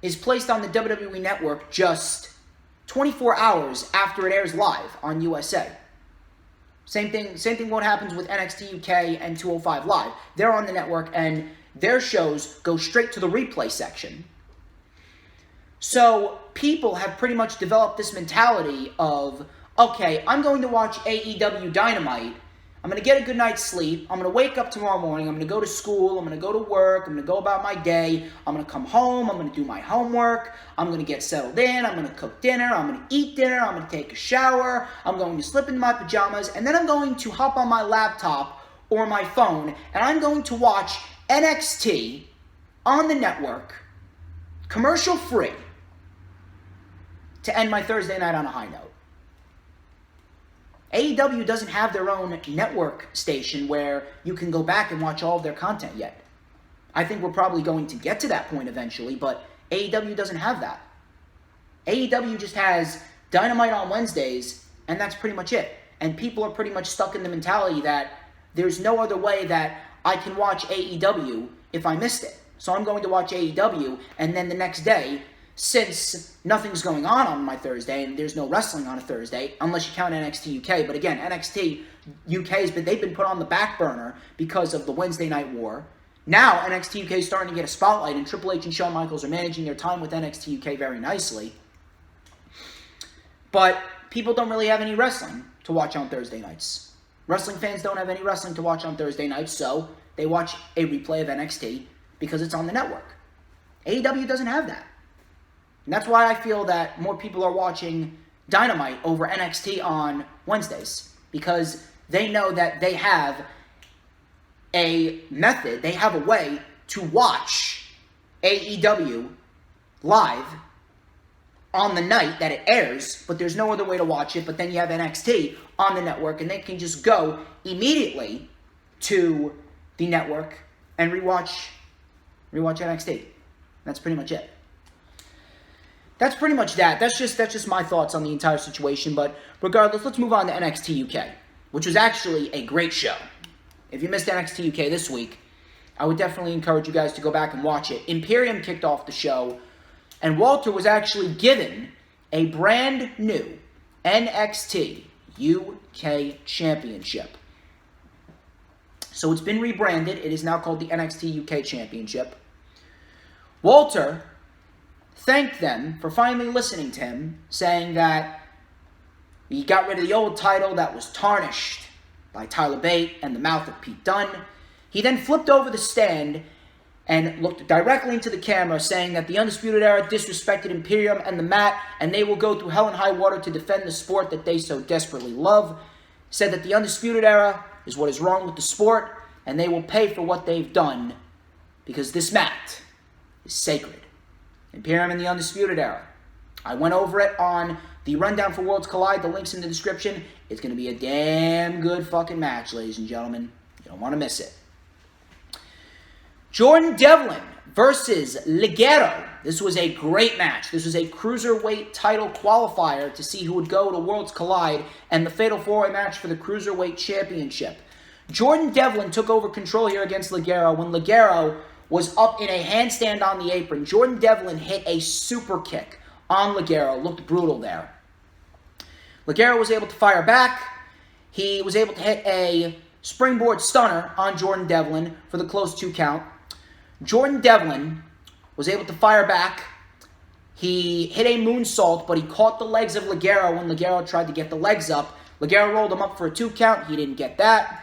S1: is placed on the WWE Network just 24 hours after it airs live on USA. Same thing what happens with NXT UK and 205 Live. They're on the network and their shows go straight to the replay section. So people have pretty much developed this mentality of, okay, I'm going to watch AEW Dynamite. I'm going to get a good night's sleep. I'm going to wake up tomorrow morning. I'm going to go to school. I'm going to go to work. I'm going to go about my day. I'm going to come home. I'm going to do my homework. I'm going to get settled in. I'm going to cook dinner. I'm going to eat dinner. I'm going to take a shower. I'm going to slip into my pajamas. And then I'm going to hop on my laptop or my phone. And I'm going to watch NXT on the network, commercial free, to end my Thursday night on a high note. AEW doesn't have their own network station where you can go back and watch all of their content yet. I think we're probably going to get to that point eventually, but AEW doesn't have that. AEW just has Dynamite on Wednesdays, and that's pretty much it. And people are pretty much stuck in the mentality that there's no other way that I can watch AEW if I missed it. So I'm going to watch AEW, and then the next day, since nothing's going on my Thursday, and there's no wrestling on a Thursday, unless you count NXT UK. But again, NXT UK, they've been put on the back burner because of the Wednesday Night War. Now, NXT UK is starting to get a spotlight, and Triple H and Shawn Michaels are managing their time with NXT UK very nicely. But people don't really have any wrestling to watch on Thursday nights. Wrestling fans don't have any wrestling to watch on Thursday nights, so they watch a replay of NXT because it's on the network. AEW doesn't have that. And that's why I feel that more people are watching Dynamite over NXT on Wednesdays, because they know that they have a method, they have a way to watch AEW live on the night that it airs, but there's no other way to watch it. But then you have NXT on the network, and they can just go immediately to the network and rewatch NXT. That's pretty much it. That's pretty much that. That's just my thoughts on the entire situation. But regardless, let's move on to NXT UK, which was actually a great show. If you missed NXT UK this week, I would definitely encourage you guys to go back and watch it. Imperium kicked off the show, and Walter was actually given a brand new NXT UK Championship. So it's been rebranded. It is now called the NXT UK Championship. Walter thanked them for finally listening to him, saying that he got rid of the old title that was tarnished by Tyler Bate and the mouth of Pete Dunne. He then flipped over the stand and looked directly into the camera, saying that the Undisputed Era disrespected Imperium and the mat, and they will go through hell and high water to defend the sport that they so desperately love. He said that the Undisputed Era is what is wrong with the sport, and they will pay for what they've done, because this mat is sacred. Imperium and the Undisputed Era. I went over it on the Rundown for Worlds Collide. The link's in the description. It's going to be a damn good fucking match, ladies and gentlemen. You don't want to miss it. Jordan Devlin versus Ligero. This was a great match. This was a cruiserweight title qualifier to see who would go to Worlds Collide and the Fatal 4-Way match for the Cruiserweight Championship. Jordan Devlin took over control here against Ligero when Ligero was up in a handstand on the apron. Jordan Devlin hit a super kick on Ligero. Looked brutal there. Ligero was able to fire back. He was able to hit a springboard stunner on Jordan Devlin for the close 2 count. Jordan Devlin was able to fire back. He hit a moonsault, but he caught the legs of Ligero when Ligero tried to get the legs up. Ligero rolled him up for a 2 count. He didn't get that.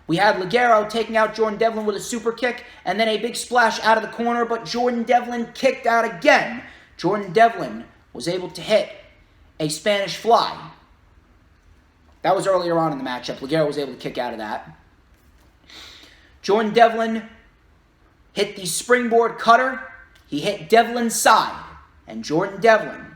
S1: We had Ligero taking out Jordan Devlin with a super kick, and then a big splash out of the corner, but Jordan Devlin kicked out again. Jordan Devlin was able to hit a Spanish fly. That was earlier on in the matchup. Ligero was able to kick out of that. Jordan Devlin hit the springboard cutter. He hit Devlin's side, and Jordan Devlin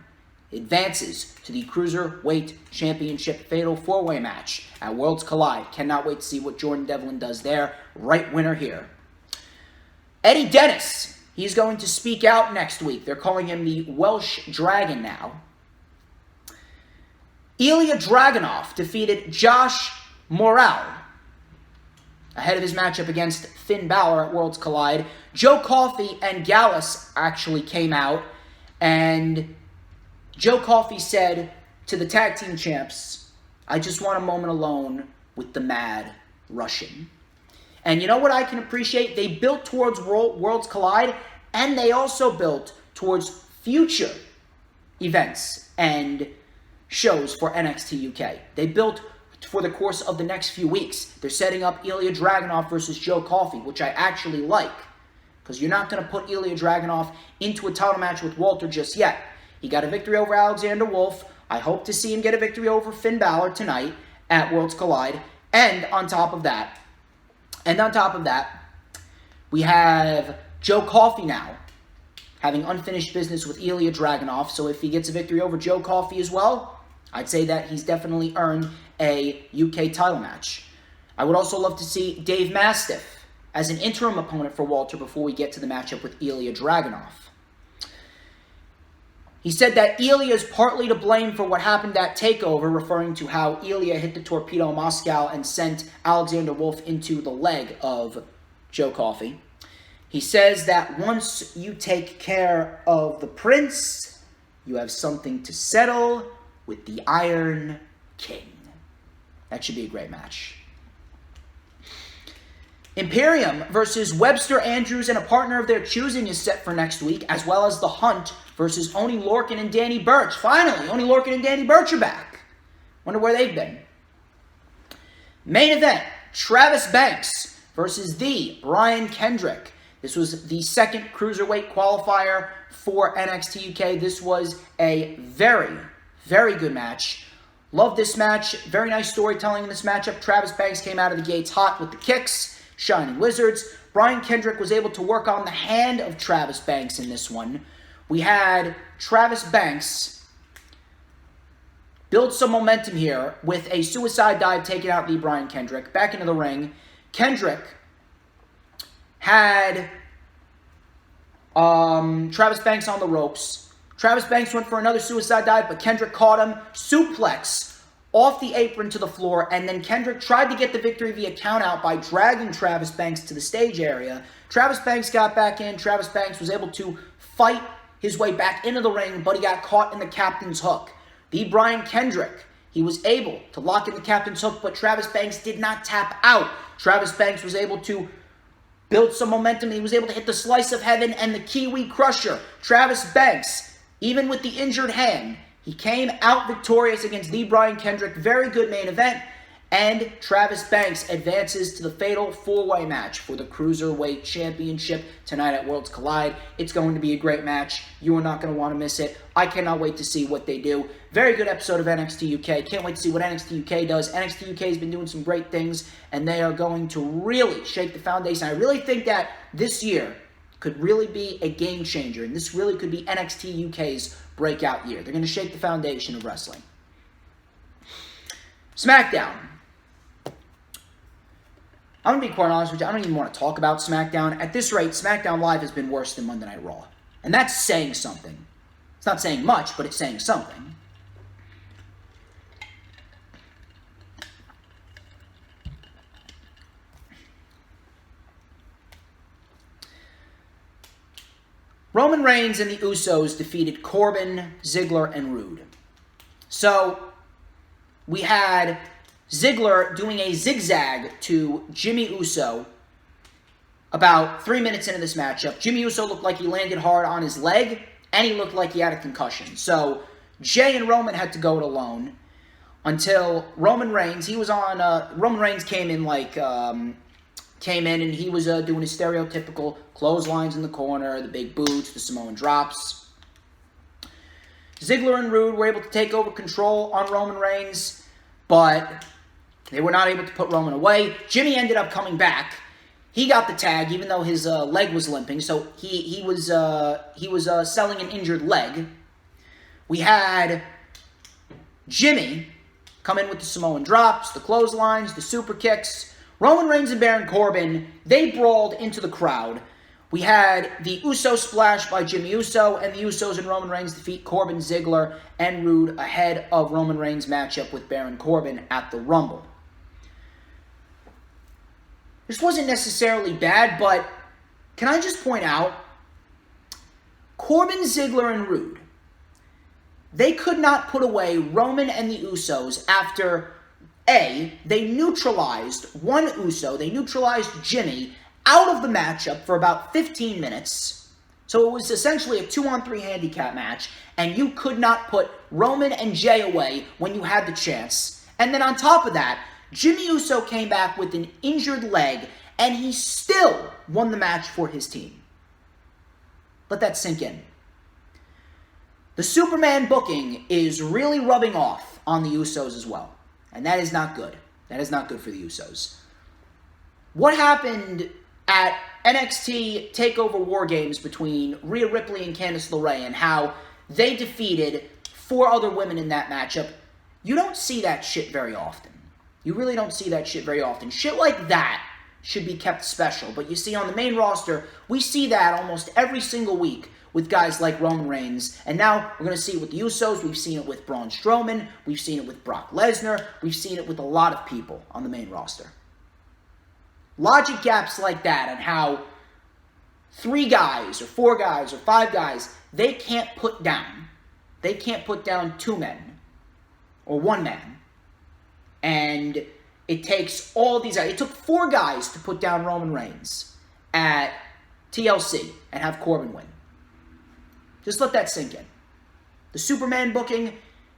S1: advances to the Cruiserweight Championship Fatal 4-Way match at Worlds Collide. Cannot wait to see what Jordan Devlin does there. Right winner here. Eddie Dennis, he's going to speak out next week. They're calling him the Welsh Dragon now. Ilya Dragunov defeated Josh Morrell ahead of his matchup against Finn Balor at Worlds Collide. Joe Coffey and Gallus actually came out, and Joe Coffey said to the tag team champs, "I just want a moment alone with the Mad Russian." And you know what I can appreciate? They built towards Worlds Collide, and they also built towards future events and shows for NXT UK. They built for the course of the next few weeks. They're setting up Ilya Dragunov versus Joe Coffey, which I actually like, because you're not going to put Ilya Dragunov into a title match with Walter just yet. He got a victory over Alexander Wolf. I hope to see him get a victory over Finn Balor tonight at Worlds Collide. And on top of that, we have Joe Coffey now having unfinished business with Ilya Dragunov. So if he gets a victory over Joe Coffey as well, I'd say that he's definitely earned a UK title match. I would also love to see Dave Mastiff as an interim opponent for Walter before we get to the matchup with Ilya Dragunov. He said that Ilya is partly to blame for what happened at TakeOver, referring to how Ilya hit the Torpedo Moscow and sent Alexander Wolf into the leg of Joe Coffey. He says that once you take care of the Prince, you have something to settle with the Iron King. That should be a great match. Imperium versus Webster Andrews and a partner of their choosing is set for next week, as well as The Hunt versus Oney Lorcan and Danny Burch. Finally, Oney Lorcan and Danny Burch are back. Wonder where they've been. Main event, Travis Banks versus the Brian Kendrick. This was the second Cruiserweight qualifier for NXT UK. This was a very, very good match. Love this match. Very nice storytelling in this matchup. Travis Banks came out of the gates hot with the kicks. Shining Wizards. Brian Kendrick was able to work on the hand of Travis Banks in this one. We had Travis Banks build some momentum here with a suicide dive taking out the Brian Kendrick. Back into the ring. Kendrick had Travis Banks on the ropes. Travis Banks went for another suicide dive, but Kendrick caught him. Suplex off the apron to the floor, and then Kendrick tried to get the victory via countout by dragging Travis Banks to the stage area. Travis Banks got back in. Travis Banks was able to fight his way back into the ring, but he got caught in the captain's hook. The Brian Kendrick, he was able to lock in the captain's hook, but Travis Banks did not tap out. Travis Banks was able to build some momentum. He was able to hit the Slice of Heaven and the Kiwi Crusher. Travis Banks, even with the injured hand, he came out victorious against the Brian Kendrick. Very good main event. And Travis Banks advances to the fatal 4-way match for the Cruiserweight Championship tonight at Worlds Collide. It's going to be a great match. You are not going to want to miss it. I cannot wait to see what they do. Very good episode of NXT UK. Can't wait to see what NXT UK does. NXT UK has been doing some great things, and they are going to really shake the foundation. I really think that this year could really be a game changer, and this really could be NXT UK's breakout year. They're going to shake the foundation of wrestling. SmackDown. I'm going to be quite honest with you. I don't even want to talk about SmackDown. At this rate, SmackDown Live has been worse than Monday Night Raw. And that's saying something. It's not saying much, but it's saying something. Roman Reigns and the Usos defeated Corbin, Ziggler, and Rude. So, we had Ziggler doing a zigzag to Jimmy Uso about 3 minutes into this matchup. Jimmy Uso looked like he landed hard on his leg, and he looked like he had a concussion. So Jay and Roman had to go it alone until Roman Reigns, Roman Reigns came in and he was doing his stereotypical clotheslines in the corner, the big boots, the Samoan drops. Ziggler and Rude were able to take over control on Roman Reigns, but they were not able to put Roman away. Jimmy ended up coming back. He got the tag, even though his leg was limping, so he was selling an injured leg. We had Jimmy come in with the Samoan drops, the clotheslines, the super kicks. Roman Reigns and Baron Corbin, they brawled into the crowd. We had the Uso splash by Jimmy Uso, and the Usos and Roman Reigns defeat Corbin, Ziggler, and Rude ahead of Roman Reigns' matchup with Baron Corbin at the Rumble. This wasn't necessarily bad, but can I just point out, Corbin, Ziggler, and Rude, they could not put away Roman and the Usos after, A, they neutralized one Uso, they neutralized Jimmy out of the matchup for about 15 minutes. So it was essentially a 2-on-3 handicap match, and you could not put Roman and Jay away when you had the chance. And then on top of that, Jimmy Uso came back with an injured leg, and he still won the match for his team. Let that sink in. The Superman booking is really rubbing off on the Usos as well. And that is not good. That is not good for the Usos. What happened at NXT TakeOver War Games between Rhea Ripley and Candice LeRae and how they defeated 4 other women in that matchup, you don't see that shit very often. You really don't see that shit very often. Shit like that should be kept special. But you see, on the main roster, we see that almost every single week with guys like Roman Reigns. And now we're going to see it with the Usos. We've seen it with Braun Strowman. We've seen it with Brock Lesnar. We've seen it with a lot of people on the main roster. Logic gaps like that and how 3 guys or 4 guys or 5 guys, they can't put down 2 men or 1 man. And it takes all these guys. It took 4 guys to put down Roman Reigns at TLC and have Corbin win. Just let that sink in. The Superman booking,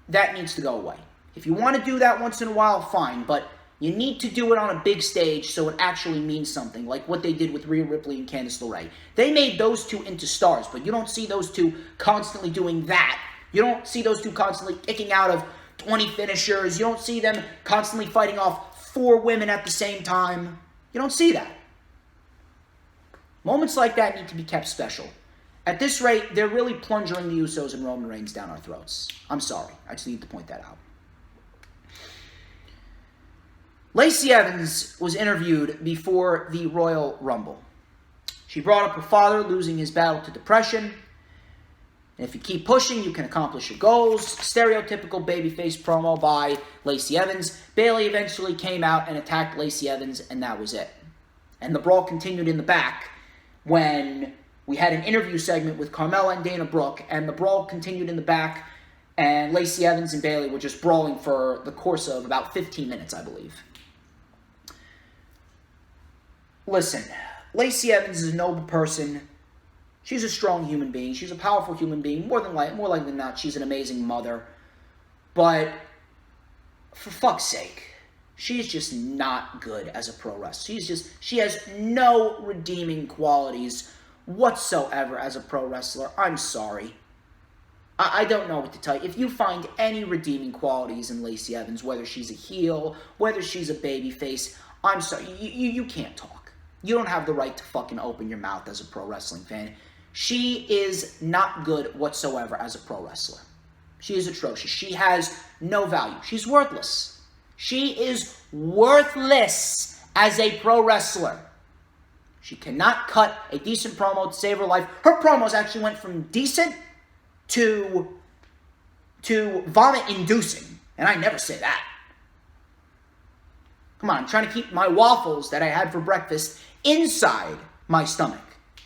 S1: that needs to go away. If you want to do that once in a while, fine, but you need to do it on a big stage so it actually means something, like what they did with Rhea Ripley and Candice LeRae. They made those 2 into stars, but you don't see those 2 constantly doing that. You don't see those 2 constantly kicking out of 20 finishers. You don't see them constantly fighting off 4 women at the same time. You don't see that. Moments like that need to be kept special. At this rate, they're really plunging the Usos and Roman Reigns down our throats. I'm sorry. I just need to point that out. Lacey Evans was interviewed before the Royal Rumble. She brought up her father losing his battle to depression. And if you keep pushing, you can accomplish your goals. Stereotypical babyface promo by Lacey Evans. Bayley eventually came out and attacked Lacey Evans, and that was it. And the brawl continued in the back when we had an interview segment with Carmella and Dana Brooke, and the brawl continued in the back, and Lacey Evans and Bayley were just brawling for the course of about 15 minutes, I believe. Listen, Lacey Evans is a noble person. She's a strong human being. She's a powerful human being. More likely than not, she's an amazing mother. But for fuck's sake, she's just not good as a pro wrestler. She has no redeeming qualities whatsoever as a pro wrestler. I'm sorry. I don't know what to tell you. If you find any redeeming qualities in Lacey Evans, whether she's a heel, whether she's a babyface, I'm sorry. You can't talk. You don't have the right to fucking open your mouth as a pro wrestling fan. She is not good whatsoever as a pro wrestler. She is atrocious. She has no value. She's worthless. She is worthless as a pro wrestler. She cannot cut a decent promo to save her life. Her promos actually went from decent to vomit-inducing. And I never say that. Come on, I'm trying to keep my waffles that I had for breakfast inside my stomach.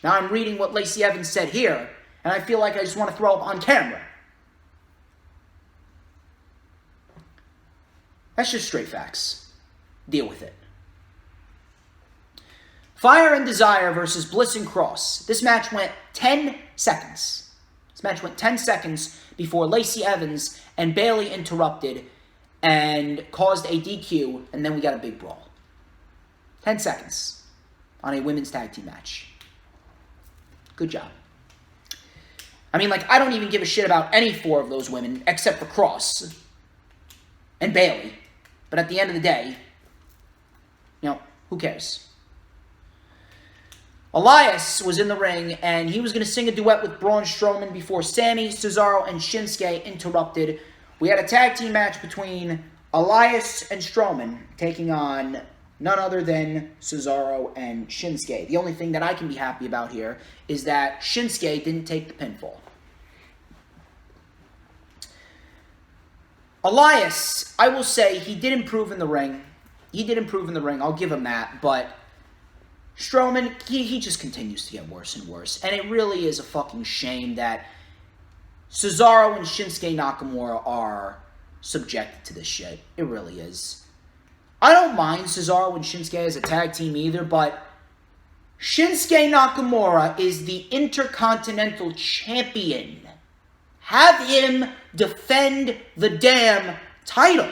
S1: Now I'm reading what Lacey Evans said here, and I feel like I just want to throw up on camera. That's just straight facts. Deal with it. Fire and Desire versus Bliss and Cross. This match went 10 seconds. This match went 10 seconds before Lacey Evans and Bayley interrupted and caused a DQ, and then we got a big brawl. 10 seconds on a women's tag team match. Good job. I mean, I don't even give a shit about any four of those women except for Cross and Bayley. But at the end of the day, who cares? Elias was in the ring, and he was going to sing a duet with Braun Strowman before Sammy, Cesaro, and Shinsuke interrupted. We had a tag team match between Elias and Strowman taking on none other than Cesaro and Shinsuke. The only thing that I can be happy about here is that Shinsuke didn't take the pinfall. Elias, I will say, he did improve in the ring. I'll give him that. But Strowman, he just continues to get worse and worse. And it really is a fucking shame that Cesaro and Shinsuke Nakamura are subjected to this shit. It really is. I don't mind Cesaro and Shinsuke as a tag team either, but Shinsuke Nakamura is the Intercontinental Champion. Have him defend the damn title.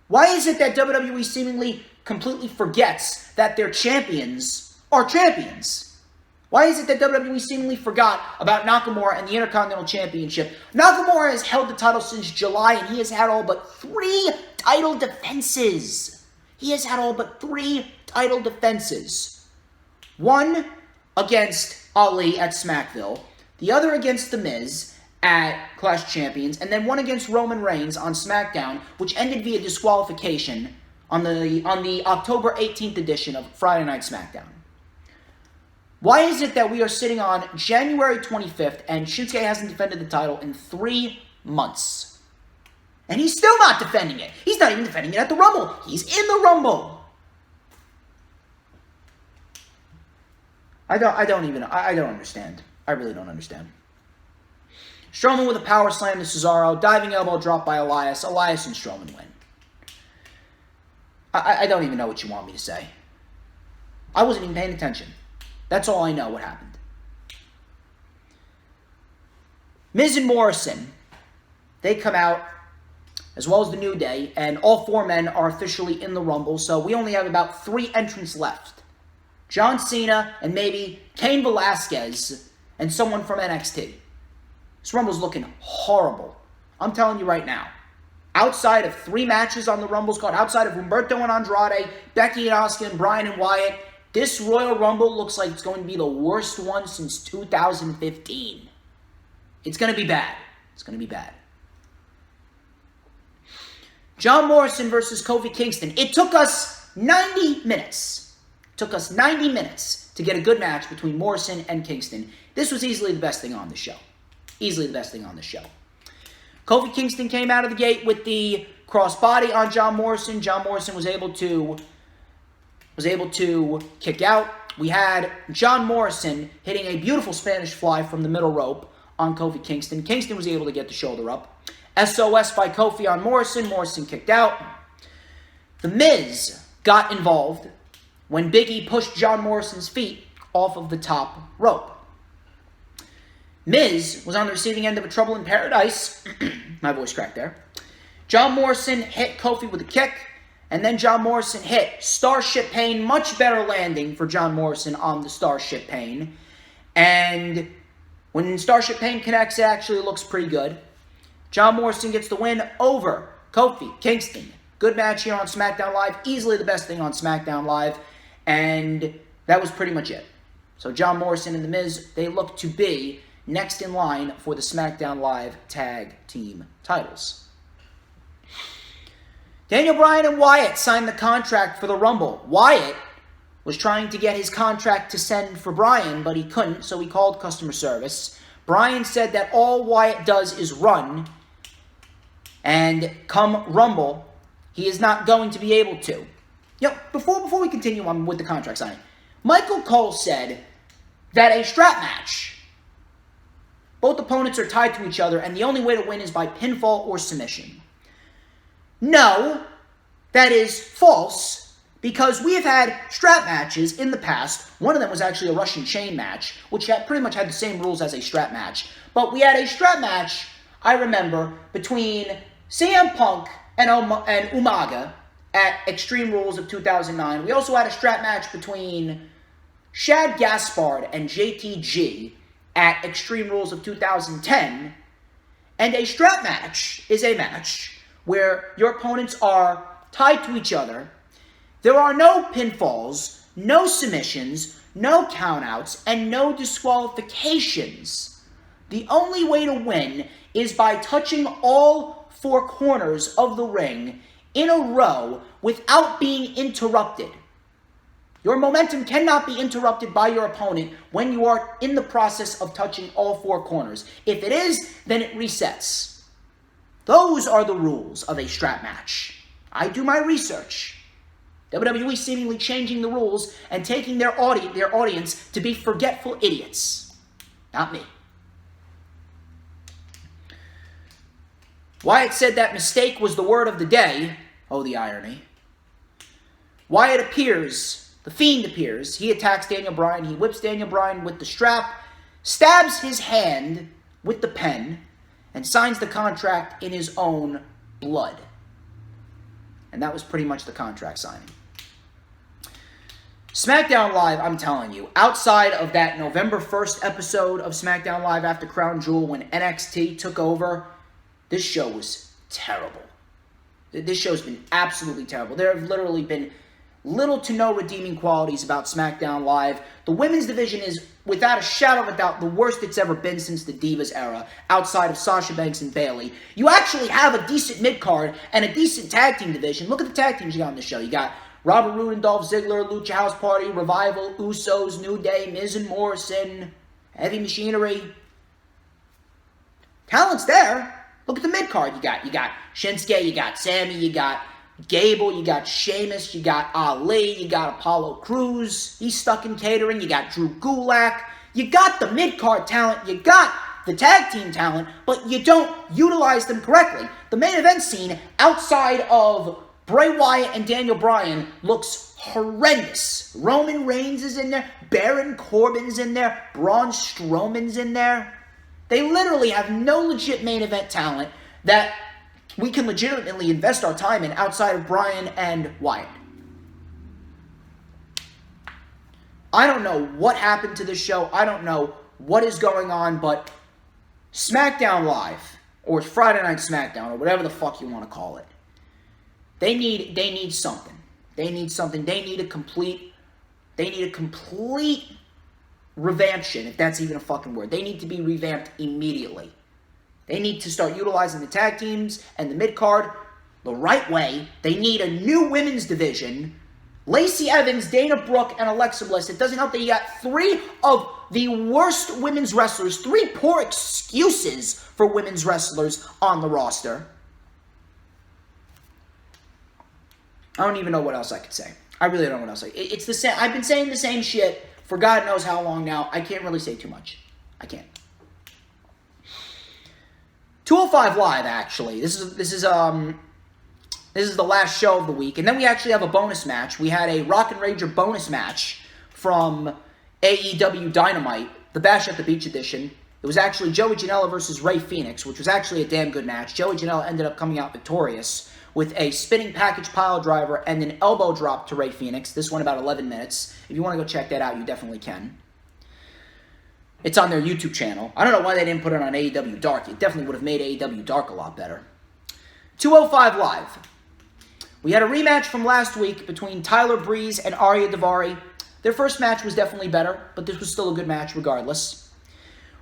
S1: Why is it that WWE seemingly completely forgets that their champions are champions? Why is it that WWE seemingly forgot about Nakamura and the Intercontinental Championship? Nakamura has held the title since July, and he has had all but 3 title defenses. One against Ali at Smackville, the other against The Miz at Clash of Champions, and then one against Roman Reigns on SmackDown, which ended via disqualification on the October 18th edition of Friday Night SmackDown. Why is it that we are sitting on January 25th and Shinsuke hasn't defended the title in 3 months? And he's still not defending it. He's not even defending it at the Rumble. He's in the Rumble. I don't understand. I really don't understand. Strowman with a power slam to Cesaro, diving elbow drop by Elias. Elias and Strowman win. I don't even know what you want me to say. I wasn't even paying attention. That's all I know what happened. Miz and Morrison, they come out, as well as the New Day, and all 4 men are officially in the Rumble, so we only have about 3 entrants left. John Cena and maybe Cain Velasquez and someone from NXT. This Rumble's looking horrible. I'm telling you right now. Outside of 3 matches on the Rumble's card, outside of Humberto and Andrade, Becky and Asuka, and Bryan and Wyatt, this Royal Rumble looks like it's going to be the worst one since 2015. It's going to be bad. John Morrison versus Kofi Kingston. It took us 90 minutes. to get a good match between Morrison and Kingston. This was easily the best thing on the show. Kofi Kingston came out of the gate with the crossbody on John Morrison. John Morrison was able to kick out. We had John Morrison hitting a beautiful Spanish fly from the middle rope on Kofi Kingston. Kingston was able to get the shoulder up. SOS by Kofi on Morrison. Morrison kicked out. The Miz got involved when Big E pushed John Morrison's feet off of the top rope. Miz was on the receiving end of a Trouble in Paradise. My voice cracked there. John Morrison hit Kofi with a kick, and then John Morrison hit Starship Pain. Much better landing for John Morrison on the Starship Pain. And when Starship Pain connects, it actually looks pretty good. John Morrison gets the win over Kofi Kingston. Good match here on SmackDown Live. Easily the best thing on SmackDown Live. And that was pretty much it. So John Morrison and The Miz, they look to be next in line for the SmackDown Live Tag Team titles. Daniel Bryan and Wyatt signed the contract for the Rumble. Wyatt was trying to get his contract to send for Bryan, but he couldn't, so he called customer service. Bryan said that all Wyatt does is run, and come Rumble, he is not going to be able to. Before we continue on with the contract signing, Michael Cole said that a strap match, both opponents are tied to each other, and the only way to win is by pinfall or submission. No, that is false, because we have had strap matches in the past. One of them was actually a Russian chain match, which pretty much had the same rules as a strap match. But we had a strap match, I remember, between CM Punk and Umaga at Extreme Rules of 2009. We also had a strap match between Shad Gaspard and JTG at Extreme Rules of 2010. And a strap match is a match where your opponents are tied to each other. There are no pinfalls, no submissions, no countouts, and no disqualifications. The only way to win is by touching all four corners of the ring in a row without being interrupted. Your momentum cannot be interrupted by your opponent when you are in the process of touching all four corners. If it is, then it resets. Those are the rules of a strap match. I do my research. WWE seemingly changing the rules and taking their audience to be forgetful idiots. Not me. Wyatt said that mistake was the word of the day. Oh, the irony. Wyatt appears, the Fiend appears. He attacks Daniel Bryan. He whips Daniel Bryan with the strap, stabs his hand with the pen, and signs the contract in his own blood. And that was pretty much the contract signing. SmackDown Live, I'm telling you, outside of that November 1st episode of SmackDown Live after Crown Jewel when NXT took over, this show was terrible. This show's been absolutely terrible. There have literally been little to no redeeming qualities about SmackDown Live. The women's division is, without a shadow of a doubt, the worst it's ever been since the Divas era, outside of Sasha Banks and Bayley. You actually have a decent mid-card and a decent tag team division. Look at the tag teams you got on this show. You got Robert Roode and Dolph Ziggler, Lucha House Party, Revival, Usos, New Day, Miz and Morrison, Heavy Machinery. Talent's there. Look at the mid-card you got. You got Shinsuke, you got Sammy, you got Gable, you got Sheamus, you got Ali, you got Apollo Crews. He's stuck in catering. You got Drew Gulak. You got the mid-card talent. You got the tag team talent, but you don't utilize them correctly. The main event scene outside of Bray Wyatt and Daniel Bryan looks horrendous. Roman Reigns is in there. Baron Corbin's in there. Braun Strowman's in there. They literally have no legit main event talent that we can legitimately invest our time in outside of Bryan and Wyatt. I don't know what happened to this show. I don't know what is going on, but SmackDown Live, or Friday Night SmackDown, or whatever the fuck you want to call it, they need something. They need something. They need a complete revamption, if that's even a fucking word. They need to be revamped immediately. They need to start utilizing the tag teams and the mid-card the right way. They need a new women's division. Lacey Evans, Dana Brooke, and Alexa Bliss. It doesn't help that you got three of the worst women's wrestlers, three poor excuses for women's wrestlers on the roster. I don't even know what else I could say. I really don't know what else I could say. It's the same. I've been saying the same shit for God knows how long now. I can't really say too much. I can't. 205 Live, actually. This is the last show of the week, and then we actually have a bonus match. We had a Rock and Rager bonus match from AEW Dynamite, the Bash at the Beach edition. It was actually Joey Janela versus Rey Fenix, which was actually a damn good match. Joey Janela ended up coming out victorious with a spinning package pile driver and an elbow drop to Rey Fenix. This went about 11 minutes. If you want to go check that out, you definitely can. It's on their YouTube channel. I don't know why they didn't put it on AEW Dark. It definitely would have made AEW Dark a lot better. 205 Live. We had a rematch from last week between Tyler Breeze and Arya Daivari. Their first match was definitely better, but this was still a good match regardless.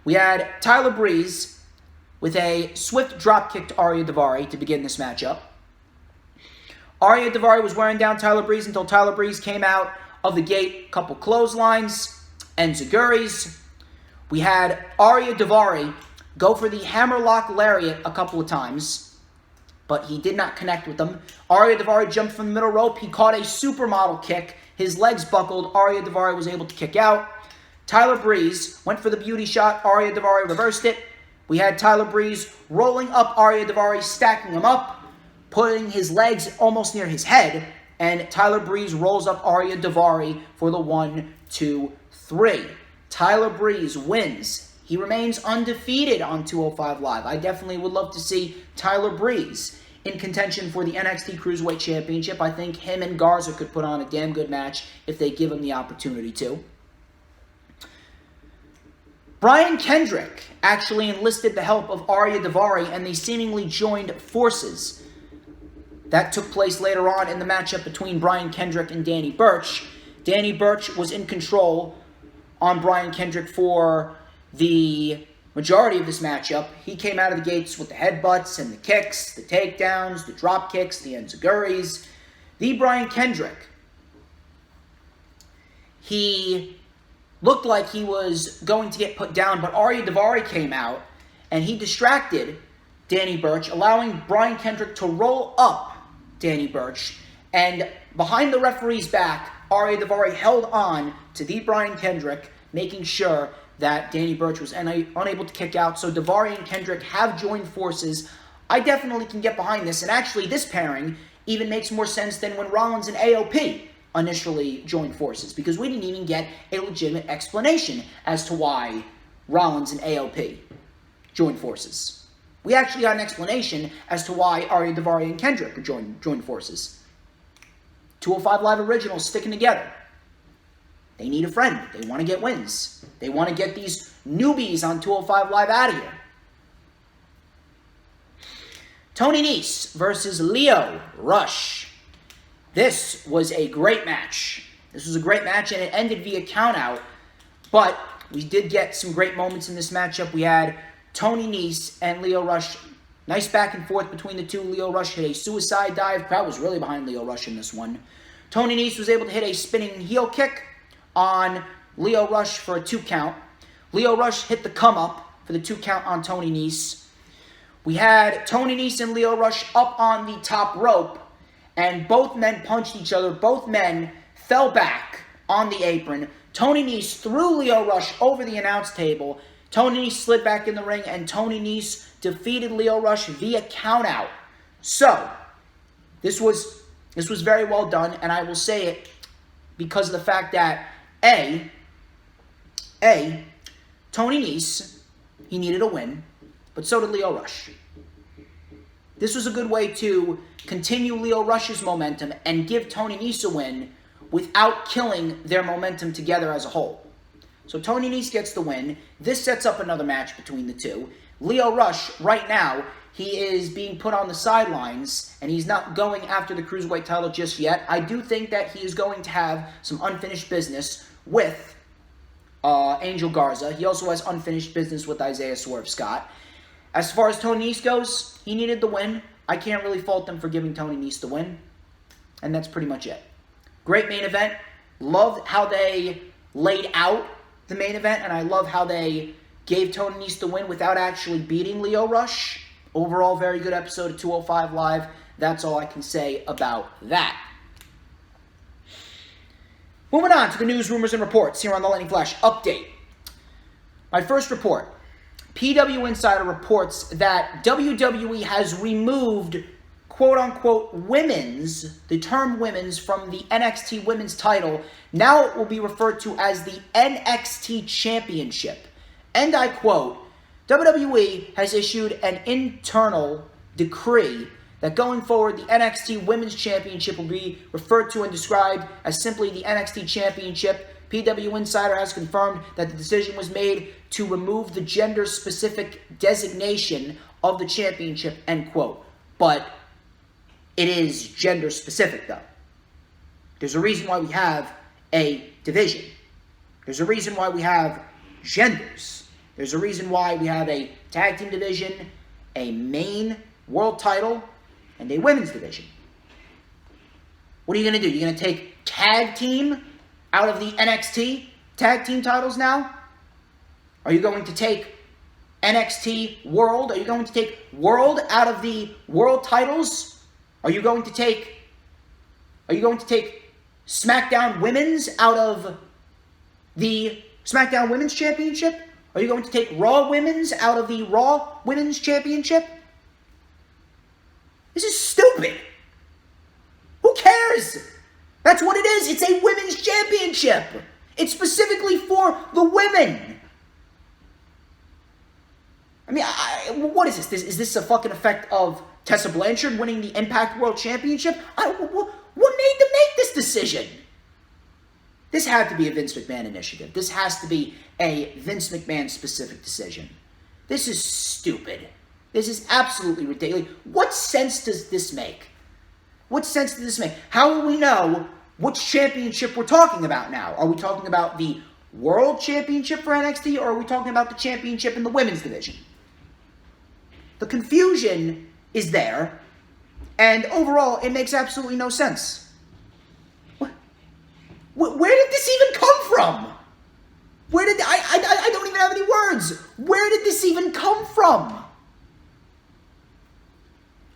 S1: We had Tyler Breeze with a swift dropkick to Arya Daivari to begin this matchup. Arya Daivari was wearing down Tyler Breeze until Tyler Breeze came out of the gate. Couple clotheslines and Ziguris. We had Arya Daivari go for the hammerlock lariat a couple of times, but he did not connect with them. Arya Daivari jumped from the middle rope. He caught a supermodel kick. His legs buckled. Arya Daivari was able to kick out. Tyler Breeze went for the beauty shot. Arya Daivari reversed it. We had Tyler Breeze rolling up Arya Daivari, stacking him up. putting his legs almost near his head, and Tyler Breeze rolls up Ariya Daivari for the 1, 2, 3. Tyler Breeze wins. He remains undefeated on 205 Live. I definitely would love to see Tyler Breeze in contention for the NXT Cruiserweight Championship. I think him and Garza could put on a damn good match if they give him the opportunity to. Brian Kendrick actually enlisted the help of Ariya Daivari, and they seemingly joined forces. That took place later on in the matchup between Brian Kendrick and Danny Burch. Danny Burch was in control on Brian Kendrick for the majority of this matchup. He came out of the gates with the headbutts and the kicks, the takedowns, the drop kicks, the enziguris. The Brian Kendrick, he looked like he was going to get put down, but Ariya Daivari came out and he distracted Danny Burch, allowing Brian Kendrick to roll up Danny Burch. And behind the referee's back, Ariya Daivari held on to the Brian Kendrick, making sure that Danny Burch was unable to kick out. So Daivari and Kendrick have joined forces. I definitely can get behind this. And actually, this pairing even makes more sense than when Rollins and AOP initially joined forces, because we didn't even get a legitimate explanation as to why Rollins and AOP joined forces. We actually got an explanation as to why Ariya Daivari and Kendrick joined forces. 205 Live originals sticking together. They need a friend. They want to get wins. They want to get these newbies on 205 Live out of here. Tony Nese versus Lio Rush. This was a great match. This was a great match, and it ended via countout. But we did get some great moments in this matchup. We had Tony Nese and Lio Rush. Nice back and forth between the two. Lio Rush hit a suicide dive. Crowd was really behind Lio Rush in this one. Tony Nese was able to hit a spinning heel kick on Lio Rush for a 2 count. Lio Rush hit the come up for the 2 count on Tony Nese. We had Tony Nese and Lio Rush up on the top rope, and both men punched each other. Both men fell back on the apron. Tony Nese threw Lio Rush over the announce table. Tony Nese slid back in the ring, and Tony Nese defeated Lio Rush via countout. So, this was very well done, and I will say it because of the fact that Tony Nese, he needed a win, but so did Lio Rush. This was a good way to continue Lio Rush's momentum and give Tony Nese a win without killing their momentum together as a whole. So Tony Nese gets the win. This sets up another match between the two. Lio Rush, right now, he is being put on the sidelines, and he's not going after the Cruiserweight title just yet. I do think that he is going to have some unfinished business with Angel Garza. He also has unfinished business with Isaiah Swerve Scott. As far as Tony Nese goes, he needed the win. I can't really fault them for giving Tony Nese the win. And that's pretty much it. Great main event. Loved how they laid out the main event, and I love how they gave Tony Nese the win without actually beating Lio Rush. Overall, very good episode of 205 Live. That's all I can say about that. Moving on to the news, rumors, and reports here on the Lightning Flash Update. My first report. PW Insider reports that WWE has removed quote-unquote women's, the term women's, from the NXT women's title. Now it will be referred to as the NXT Championship. And I quote, WWE has issued an internal decree that going forward, the NXT Women's Championship will be referred to and described as simply the NXT Championship. PW Insider has confirmed that the decision was made to remove the gender-specific designation of the championship, end quote. But it is gender-specific, though. There's a reason why we have a division. There's a reason why we have genders. There's a reason why we have a tag team division, a main world title, and a women's division. What are you going to do? You're going to take tag team out of the NXT tag team titles now? Are you going to take NXT World? Are you going to take World out of the world titles? Are you going to take SmackDown Women's out of the SmackDown Women's Championship? Are you going to take Raw Women's out of the Raw Women's Championship? This is stupid. Who cares? That's what it is. It's a women's championship. It's specifically for the women. I mean, what is this? Is this a fucking effect of Tessa Blanchard winning the Impact World Championship? What made them make this decision? This had to be a Vince McMahon initiative. This has to be a Vince McMahon specific decision. This is stupid. This is absolutely ridiculous. What sense does this make? What sense does this make? How will we know which championship we're talking about now? Are we talking about the World Championship for NXT, or are we talking about the championship in the women's division? The confusion is there, and overall, it makes absolutely no sense. Where did this even come from? I don't even have any words. Where did this even come from?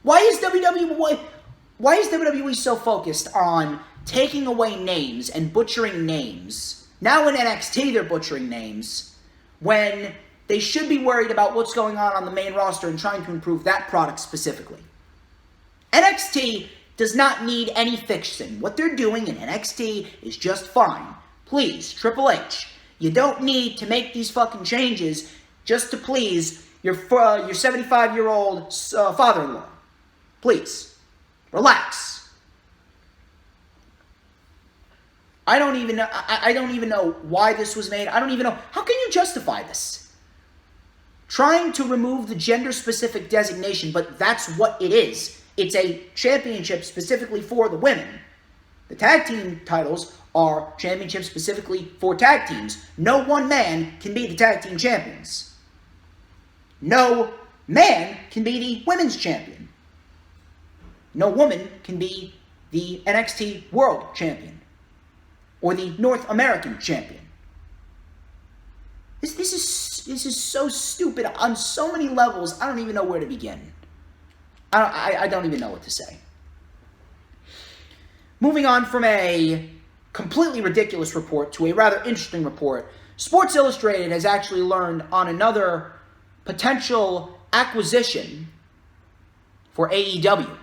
S1: Why is WWE so focused on taking away names and butchering names? Now in NXT, they're butchering names when they should be worried about what's going on the main roster and trying to improve that product specifically. NXT does not need any fixing. What they're doing in NXT is just fine. Please, Triple H, you don't need to make these fucking changes just to please your 75-year-old father-in-law. Please, relax. I don't even know why this was made. I don't even know. How can you justify this? Trying to remove the gender-specific designation, but that's what it is. It's a championship specifically for the women. The tag team titles are championships specifically for tag teams. No one man can be the tag team champions. No man can be the women's champion. No woman can be the NXT World Champion or the North American Champion. This is so stupid on so many levels. I don't even know where to begin. I don't even know what to say. Moving on from a completely ridiculous report to a rather interesting report, Sports Illustrated has actually learned on another potential acquisition for AEW.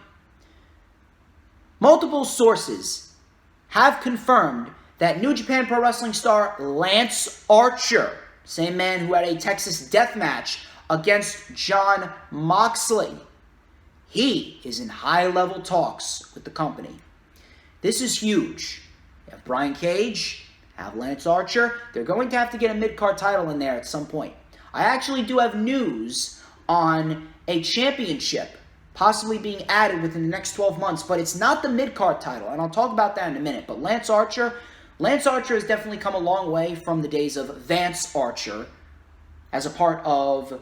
S1: Multiple sources have confirmed that New Japan Pro Wrestling star Lance Archer, same man who had a Texas death match against Jon Moxley, he is in high-level talks with the company. This is huge. You have Brian Cage, have Lance Archer. They're going to have to get a mid-card title in there at some point. I actually do have news on a championship possibly being added within the next 12 months, but it's not the mid-card title, and I'll talk about that in a minute. But Lance Archer has definitely come a long way from the days of Vance Archer as a part of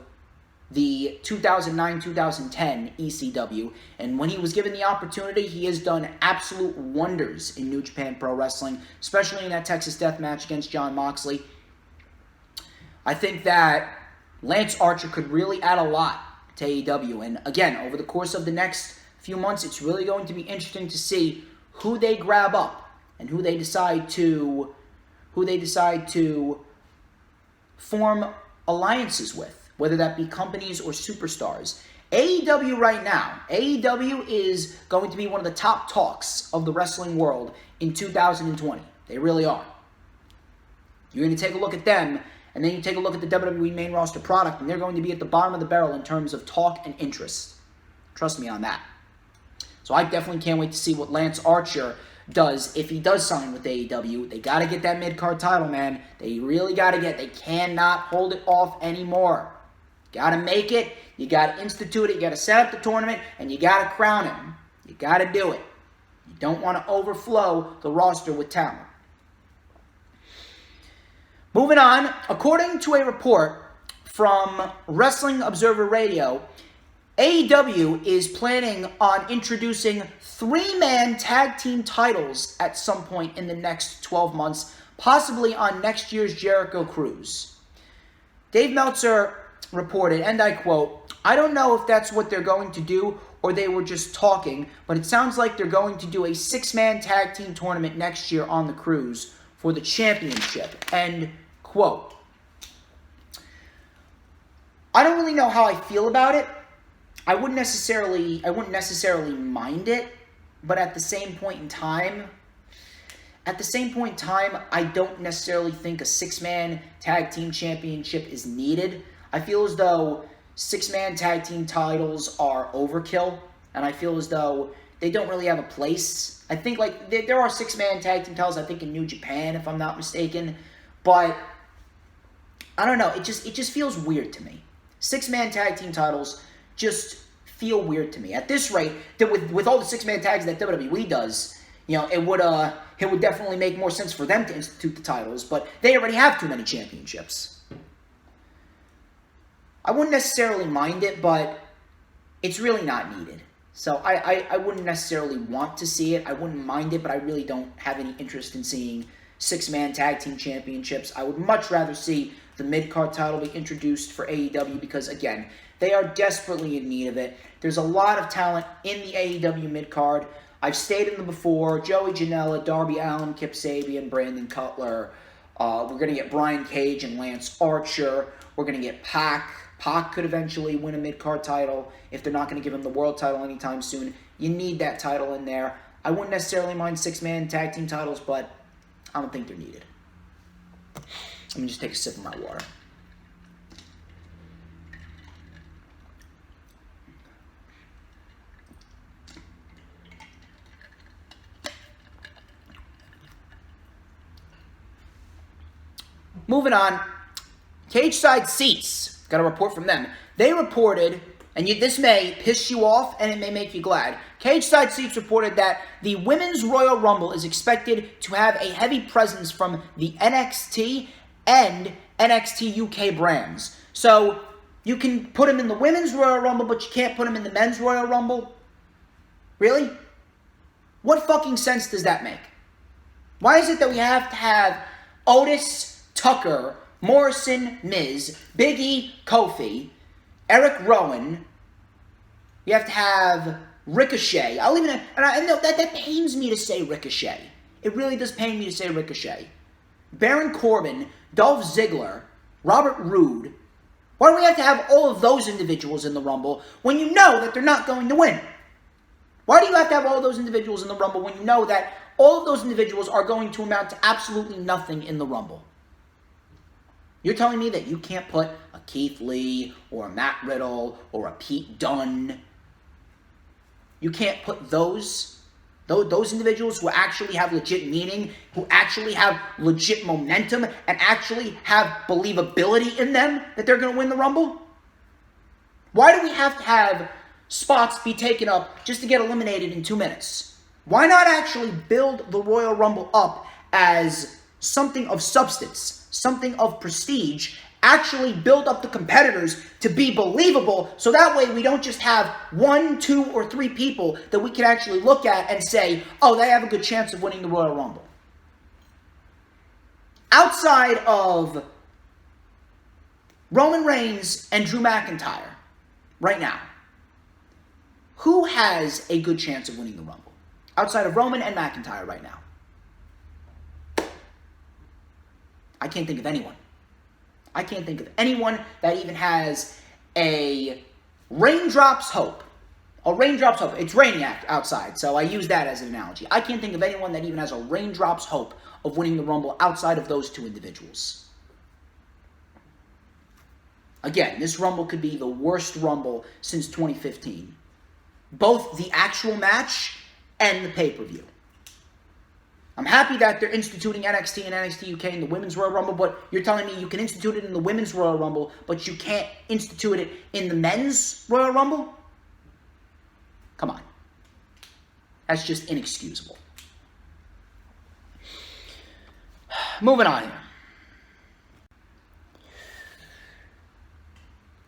S1: the 2009-2010 ECW, and when he was given the opportunity, he has done absolute wonders in New Japan Pro Wrestling, especially in that Texas death match against Jon Moxley. I think that Lance Archer could really add a lot to AEW, and again, over the course of the next few months, it's really going to be interesting to see who they grab up and who they decide to form alliances with, whether that be companies or superstars. AEW right now, AEW is going to be one of the top talks of the wrestling world in 2020. They really are. You're going to take a look at them, and then you take a look at the WWE main roster product, and they're going to be at the bottom of the barrel in terms of talk and interest. Trust me on that. So I definitely can't wait to see what Lance Archer does if he does sign with AEW. They got to get that mid-card title, man. They really got to they cannot hold it off anymore. Got to make it, you got to institute it, you got to set up the tournament, and you got to crown him. You got to do it. You don't want to overflow the roster with talent. Moving on, according to a report from Wrestling Observer Radio, AEW is planning on introducing 3-man tag team titles at some point in the next 12 months, possibly on next year's Jericho Cruise. Dave Meltzer reported, and I quote, "I don't know if that's what they're going to do or they were just talking, but it sounds like they're going to do a 6-man tag team tournament next year on the cruise for the championship." End quote. I don't really know how I feel about it. I wouldn't necessarily mind it, but at the same point in time, I don't necessarily think a 6-man tag team championship is needed. I feel as though 6-man tag team titles are overkill, and I feel as though they don't really have a place. I think like there are 6-man tag team titles, I think in New Japan, if I'm not mistaken, but I don't know. It just feels weird to me. 6-man tag team titles just feel weird to me. At this rate, that with all the 6-man tags that WWE does, it would definitely make more sense for them to institute the titles, but they already have too many championships. I wouldn't necessarily mind it, but it's really not needed. So I wouldn't necessarily want to see it. I wouldn't mind it, but I really don't have any interest in seeing 6-man tag team championships. I would much rather see the mid-card title be introduced for AEW because, again, they are desperately in need of it. There's a lot of talent in the AEW mid-card. I've stated them before. Joey Janela, Darby Allin, Kip Sabian, Brandon Cutler. We're going to get Brian Cage and Lance Archer. We're going to get Pac. Pac could eventually win a mid-card title if they're not going to give him the world title anytime soon. You need that title in there. I wouldn't necessarily mind 6-man tag team titles, but I don't think they're needed. Let me just take a sip of my water. Moving on, Cage Side Seats. Got a report from them. They reported, and this may piss you off and it may make you glad. Cage Side Seats reported that the Women's Royal Rumble is expected to have a heavy presence from the NXT and NXT UK brands. So you can put them in the Women's Royal Rumble, but you can't put them in the Men's Royal Rumble? Really? What fucking sense does that make? Why is it that we have to have Otis, Tucker, Morrison, Miz, Big E, Kofi, Eric Rowan? You have to have Ricochet. I know that pains me to say Ricochet. It really does pain me to say Ricochet. Baron Corbin, Dolph Ziggler, Robert Roode. Why do we have to have all of those individuals in the Rumble when you know that they're not going to win? Why do you have to have all of those individuals in the Rumble when you know that all of those individuals are going to amount to absolutely nothing in the Rumble? You're telling me that you can't put a Keith Lee or a Matt Riddle or a Pete Dunne. You can't put those individuals who actually have legit meaning, who actually have legit momentum, and actually have believability in them that they're going to win the Rumble? Why do we have to have spots be taken up just to get eliminated in 2 minutes? Why not actually build the Royal Rumble up as something of substance, something of prestige, actually build up the competitors to be believable, so that way we don't just have 1, 2, or 3 people that we can actually look at and say, oh, they have a good chance of winning the Royal Rumble. Outside of Roman Reigns and Drew McIntyre, right now, who has a good chance of winning the Rumble? Outside of Roman and McIntyre right now. I can't think of anyone. I can't think of anyone that even has a raindrop's hope. A raindrop's hope. It's raining outside, so I use that as an analogy. I can't think of anyone that even has a raindrop's hope of winning the Rumble outside of those 2 individuals. Again, this Rumble could be the worst Rumble since 2015. Both the actual match and the pay-per-view. I'm happy that they're instituting NXT and NXT UK in the Women's Royal Rumble, but you're telling me you can institute it in the Women's Royal Rumble, but you can't institute it in the Men's Royal Rumble? Come on. That's just inexcusable. Moving on here.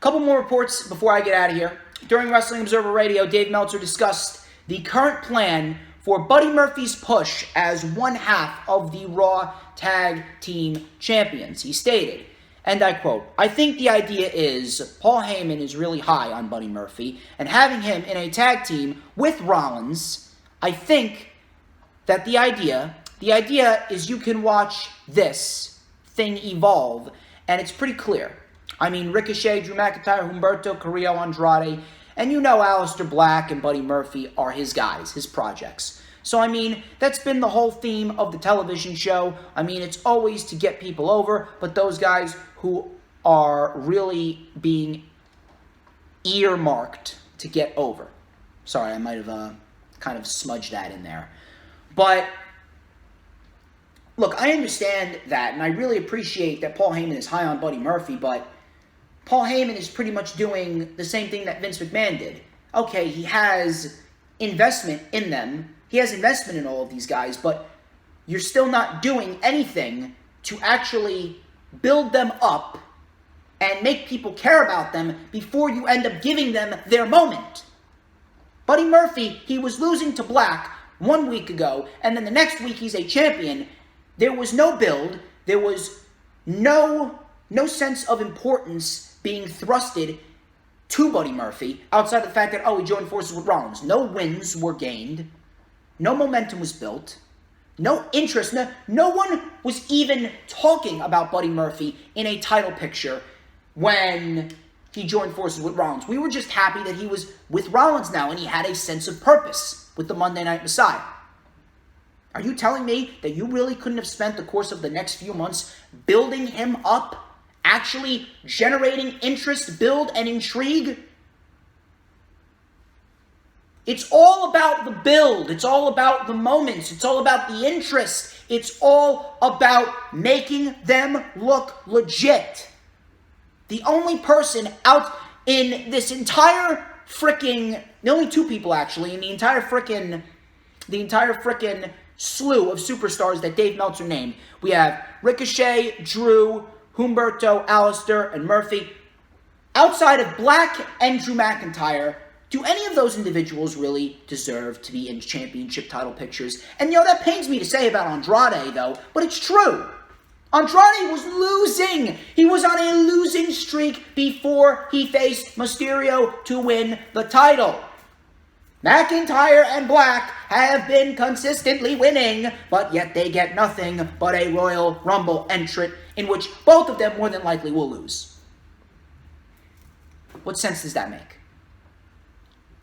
S1: Couple more reports before I get out of here. During Wrestling Observer Radio, Dave Meltzer discussed the current plan for Buddy Murphy's push as one half of the Raw Tag Team Champions. He stated, and I quote, "I think the idea is Paul Heyman is really high on Buddy Murphy, and having him in a tag team with Rollins, I think that the idea is you can watch this thing evolve, and it's pretty clear. I mean, Ricochet, Drew McIntyre, Humberto Carrillo, Andrade, And you know Aleister Black and Buddy Murphy are his guys, his projects. So, I mean, that's been the whole theme of the television show. I mean, it's always to get people over, but those guys who are really being earmarked to get over. Sorry, I might have kind of smudged that in there. But, look, I understand that, and I really appreciate that Paul Heyman is high on Buddy Murphy, but Paul Heyman is pretty much doing the same thing that Vince McMahon did. Okay, he has investment in them. He has investment in all of these guys, but you're still not doing anything to actually build them up and make people care about them before you end up giving them their moment. Buddy Murphy, he was losing to Black 1 week ago, and then the next week he's a champion. There was no build. There was no sense of importance being thrusted to Buddy Murphy outside the fact that, oh, he joined forces with Rollins. No wins were gained. No momentum was built. No interest. No one was even talking about Buddy Murphy in a title picture when he joined forces with Rollins. We were just happy that he was with Rollins now and he had a sense of purpose with the Monday Night Messiah. Are you telling me that you really couldn't have spent the course of the next few months building him up, actually generating interest, build, and intrigue? It's all about the build. It's all about the moments. It's all about the interest. It's all about making them look legit. The only person out in this entire freaking, the only two people actually, in the entire freaking slew of superstars that Dave Meltzer named. We have Ricochet, Drew, Humberto, Aleister, and Murphy. Outside of Black and Drew McIntyre, do any of those individuals really deserve to be in championship title pictures? And that pains me to say about Andrade, though, but it's true. Andrade was losing. He was on a losing streak before he faced Mysterio to win the title. McIntyre and Black have been consistently winning, but yet they get nothing but a Royal Rumble entrant in which both of them more than likely will lose. What sense does that make?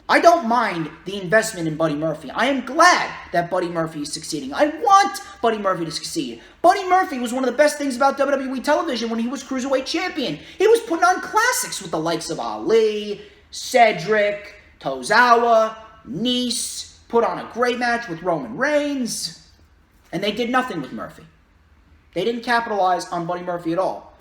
S1: I don't mind the investment in Buddy Murphy. I am glad that Buddy Murphy is succeeding. I want Buddy Murphy to succeed. Buddy Murphy was one of the best things about WWE television when he was Cruiserweight Champion. He was putting on classics with the likes of Ali, Cedric, Tozawa, Nice, put on a great match with Roman Reigns, and they did nothing with Murphy. They didn't capitalize on Buddy Murphy at all.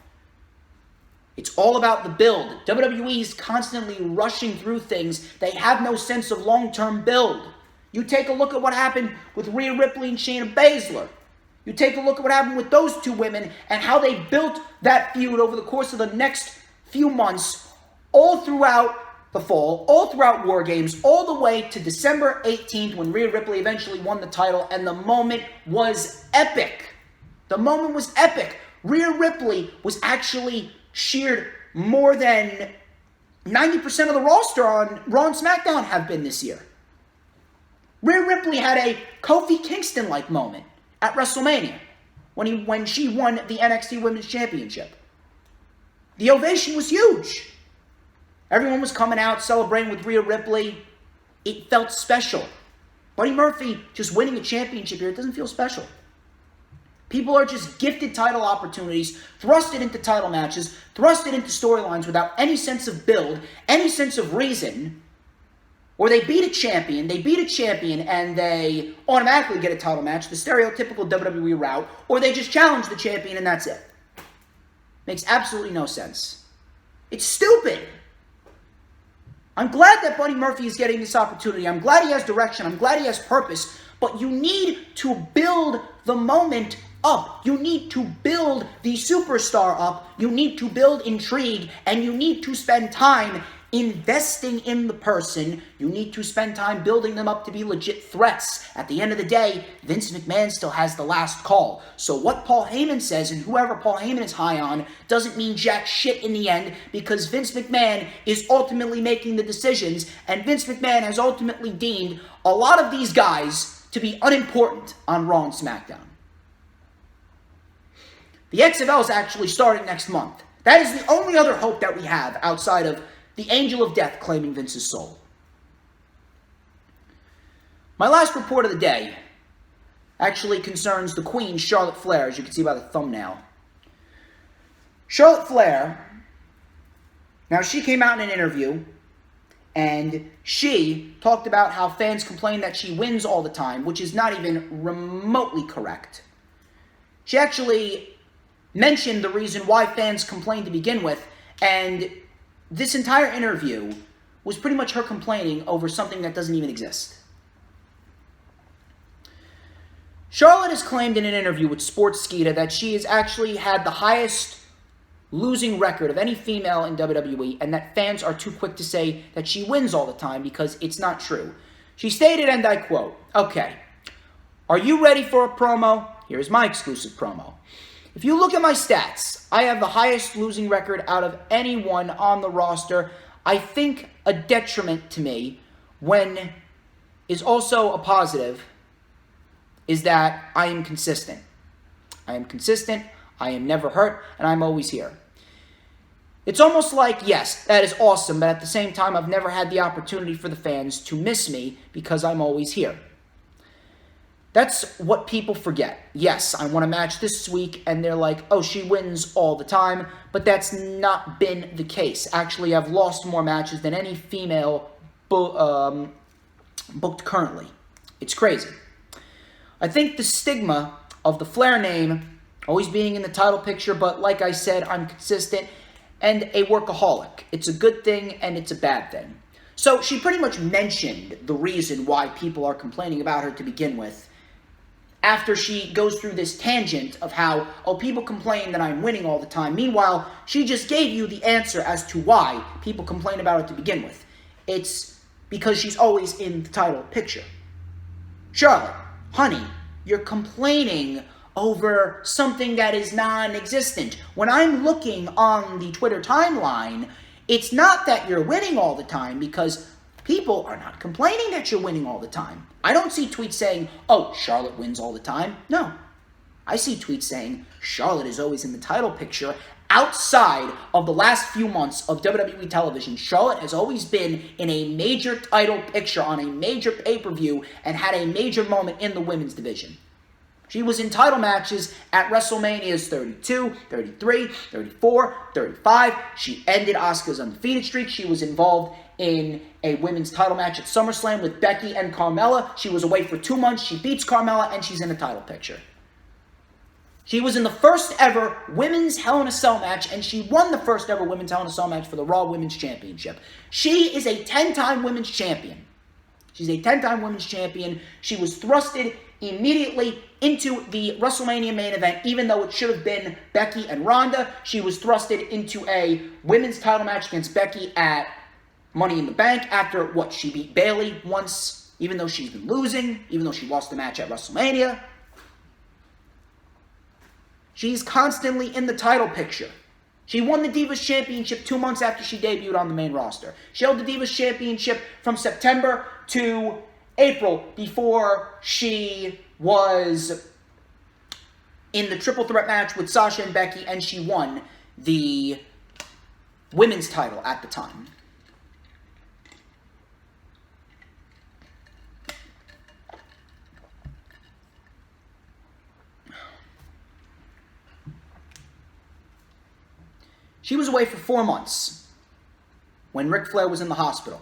S1: It's all about the build. WWE is constantly rushing through things. They have no sense of long-term build. You take a look at what happened with Rhea Ripley and Shayna Baszler. You take a look at what happened with those two women and how they built that feud over the course of the next few months, all throughout the fall, all throughout War Games, all the way to December 18th when Rhea Ripley eventually won the title, and the moment was epic. The moment was epic. Rhea Ripley was actually sheared more than 90% of the roster on Raw and SmackDown have been this year. Rhea Ripley had a Kofi Kingston-like moment at WrestleMania when she won the NXT Women's Championship. The ovation was huge. Everyone was coming out celebrating with Rhea Ripley. It felt special. Buddy Murphy just winning a championship here, it doesn't feel special. People are just gifted title opportunities, thrusted into title matches, thrusted into storylines without any sense of build, any sense of reason. Or they beat a champion and they automatically get a title match, the stereotypical WWE route, or they just challenge the champion and that's it. Makes absolutely no sense. It's stupid. I'm glad that Buddy Murphy is getting this opportunity. I'm glad he has direction. I'm glad he has purpose. But you need to build the moment up. You need to build the superstar up. You need to build intrigue. And you need to spend time investing in the person. You need to spend time building them up to be legit threats. At the end of the day, Vince McMahon still has the last call. So what Paul Heyman says, and whoever Paul Heyman is high on, doesn't mean jack shit in the end, because Vince McMahon is ultimately making the decisions, and Vince McMahon has ultimately deemed a lot of these guys to be unimportant on Raw and SmackDown. The XFL is actually starting next month. That is the only other hope that we have outside of the angel of death claiming Vince's soul. My last report of the day actually concerns the Queen, Charlotte Flair, as you can see by the thumbnail. Charlotte Flair, now she came out in an interview, and she talked about how fans complain that she wins all the time, which is not even remotely correct. She actually mentioned the reason why fans complain to begin with, and this entire interview was pretty much her complaining over something that doesn't even exist. Charlotte has claimed in an interview with Sportskeeda that she has actually had the highest losing record of any female in WWE, and that fans are too quick to say that she wins all the time because it's not true. She stated, and I quote, "Okay, are you ready for a promo? Here's my exclusive promo. If you look at my stats, I have the highest losing record out of anyone on the roster. I think a detriment to me, when is also a positive, is that I am consistent. I am consistent, I am never hurt, and I'm always here." It's almost like, yes, that is awesome, but at the same time, I've never had the opportunity for the fans to miss me because I'm always here. That's what people forget. Yes, I won a match this week, and they're like, oh, she wins all the time, but that's not been the case. Actually, I've lost more matches than any female booked currently. It's crazy. I think the stigma of the Flair name always being in the title picture, but like I said, I'm consistent and a workaholic. It's a good thing and it's a bad thing. So she pretty much mentioned the reason why people are complaining about her to begin with, after she goes through this tangent of how, oh, people complain that I'm winning all the time. Meanwhile, she just gave you the answer as to why people complain about it to begin with. It's because she's always in the title picture. Charlotte, honey, you're complaining over something that is non-existent. When I'm looking on the Twitter timeline, it's not that you're winning all the time, because people are not complaining that you're winning all the time. I don't see tweets saying, oh, Charlotte wins all the time. No. I see tweets saying, Charlotte is always in the title picture. Outside of the last few months of WWE television, Charlotte has always been in a major title picture on a major pay-per-view and had a major moment in the women's division. She was in title matches at WrestleManias 32, 33, 34, 35. She ended Asuka's undefeated streak. She was involved in a women's title match at SummerSlam with Becky and Carmella. She was away for 2 months. She beats Carmella, and she's in the title picture. She was in the first ever women's Hell in a Cell match, and she won the first ever women's Hell in a Cell match for the Raw Women's Championship. She is a 10-time women's champion. She's a 10-time women's champion. She was thrusted immediately into the WrestleMania main event, even though it should have been Becky and Ronda. She was thrusted into a women's title match against Becky at Money in the Bank after, what, she beat Bayley once, even though she's been losing, even though she lost the match at WrestleMania. She's constantly in the title picture. She won the Divas Championship 2 months after she debuted on the main roster. She held the Divas Championship from September to April before she was in the triple threat match with Sasha and Becky, and she won the women's title at the time. She was away for 4 months when Ric Flair was in the hospital.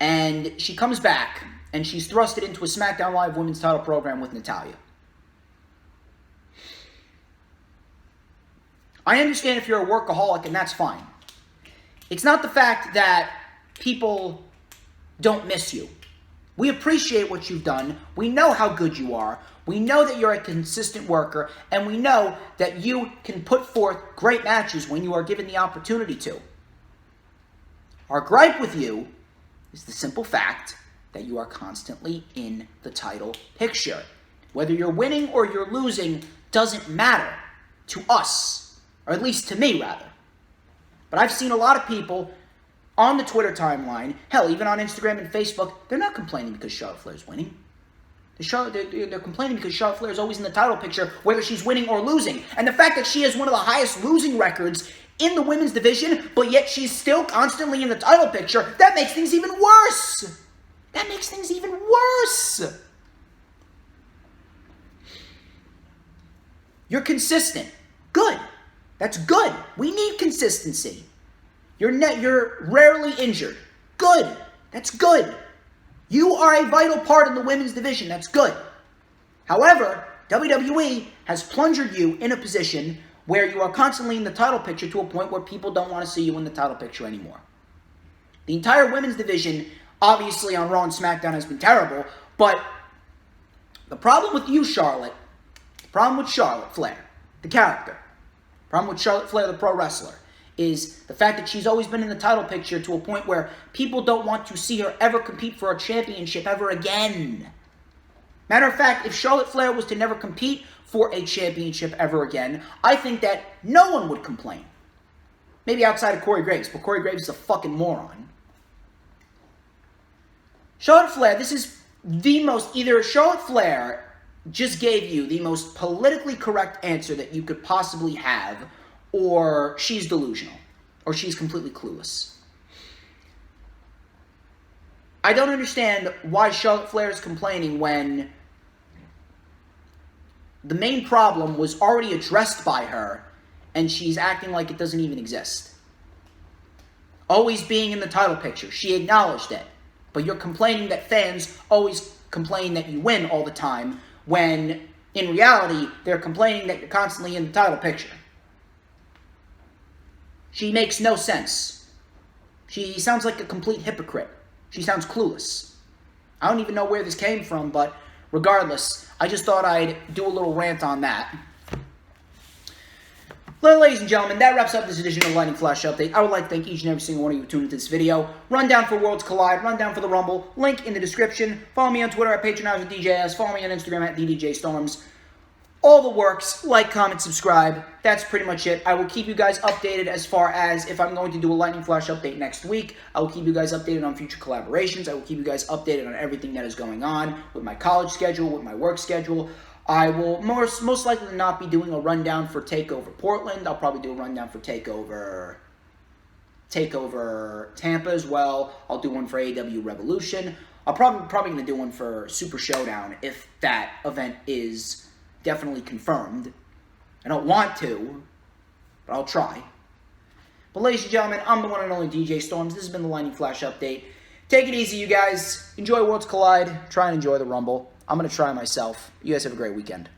S1: And she comes back, and she's thrusted into a SmackDown Live women's title program with Natalya. I understand if you're a workaholic, and that's fine. It's not the fact that people don't miss you. We appreciate what you've done. We know how good you are. We know that you're a consistent worker, and we know that you can put forth great matches when you are given the opportunity to. Our gripe with you is the simple fact that you are constantly in the title picture. Whether you're winning or you're losing doesn't matter to us, or at least to me, rather. But I've seen a lot of people on the Twitter timeline, hell, even on Instagram and Facebook, they're not complaining because Charlotte Flair's winning. They're complaining because Charlotte Flair is always in the title picture, whether she's winning or losing. And the fact that she has one of the highest losing records in the women's division, but yet she's still constantly in the title picture, that makes things even worse. That makes things even worse. You're consistent. Good. That's good. We need consistency. You're rarely injured. Good. That's good. You are a vital part in the women's division. That's good. However, WWE has plunged you in a position where you are constantly in the title picture to a point where people don't want to see you in the title picture anymore. The entire women's division, obviously on Raw and SmackDown, has been terrible, but the problem with you, Charlotte, the problem with Charlotte Flair, the character, the problem with Charlotte Flair, the pro wrestler, is the fact that she's always been in the title picture to a point where people don't want to see her ever compete for a championship ever again. Matter of fact, if Charlotte Flair was to never compete for a championship ever again, I think that no one would complain. Maybe outside of Corey Graves, but Corey Graves is a fucking moron. Charlotte Flair, this is the most, either Charlotte Flair just gave you the most politically correct answer that you could possibly have, or she's delusional, or she's completely clueless. I don't understand why Charlotte Flair is complaining when the main problem was already addressed by her, and she's acting like it doesn't even exist. Always being in the title picture, she acknowledged it, but you're complaining that fans always complain that you win all the time, when in reality, they're complaining that you're constantly in the title picture. She makes no sense. She sounds like a complete hypocrite. She sounds clueless. I don't even know where this came from, but regardless, I just thought I'd do a little rant on that. Well, ladies and gentlemen, that wraps up this edition of Lightning Flash Update. I would like to thank each and every single one of you who tuned into this video. Rundown for Worlds Collide, rundown for the Rumble, link in the description. Follow me on Twitter at PatronizeWithDJS. Follow me on Instagram at DDJStorms. All the works, like, comment, subscribe. That's pretty much it. I will keep you guys updated as far as if I'm going to do a Lightning Flash update next week. I will keep you guys updated on future collaborations. I will keep you guys updated on everything that is going on with my college schedule, with my work schedule. I will most likely not be doing a rundown for TakeOver Portland. I'll probably do a rundown for TakeOver Tampa as well. I'll do one for AEW Revolution. I'll probably going to do one for Super Showdown if that event is definitely confirmed. I don't want to, but I'll try. But ladies and gentlemen, I'm the one and only DJ Storms. This has been the Lightning Flash Update. Take it easy, you guys. Enjoy Worlds Collide. Try and enjoy the Rumble. I'm going to try myself. You guys have a great weekend.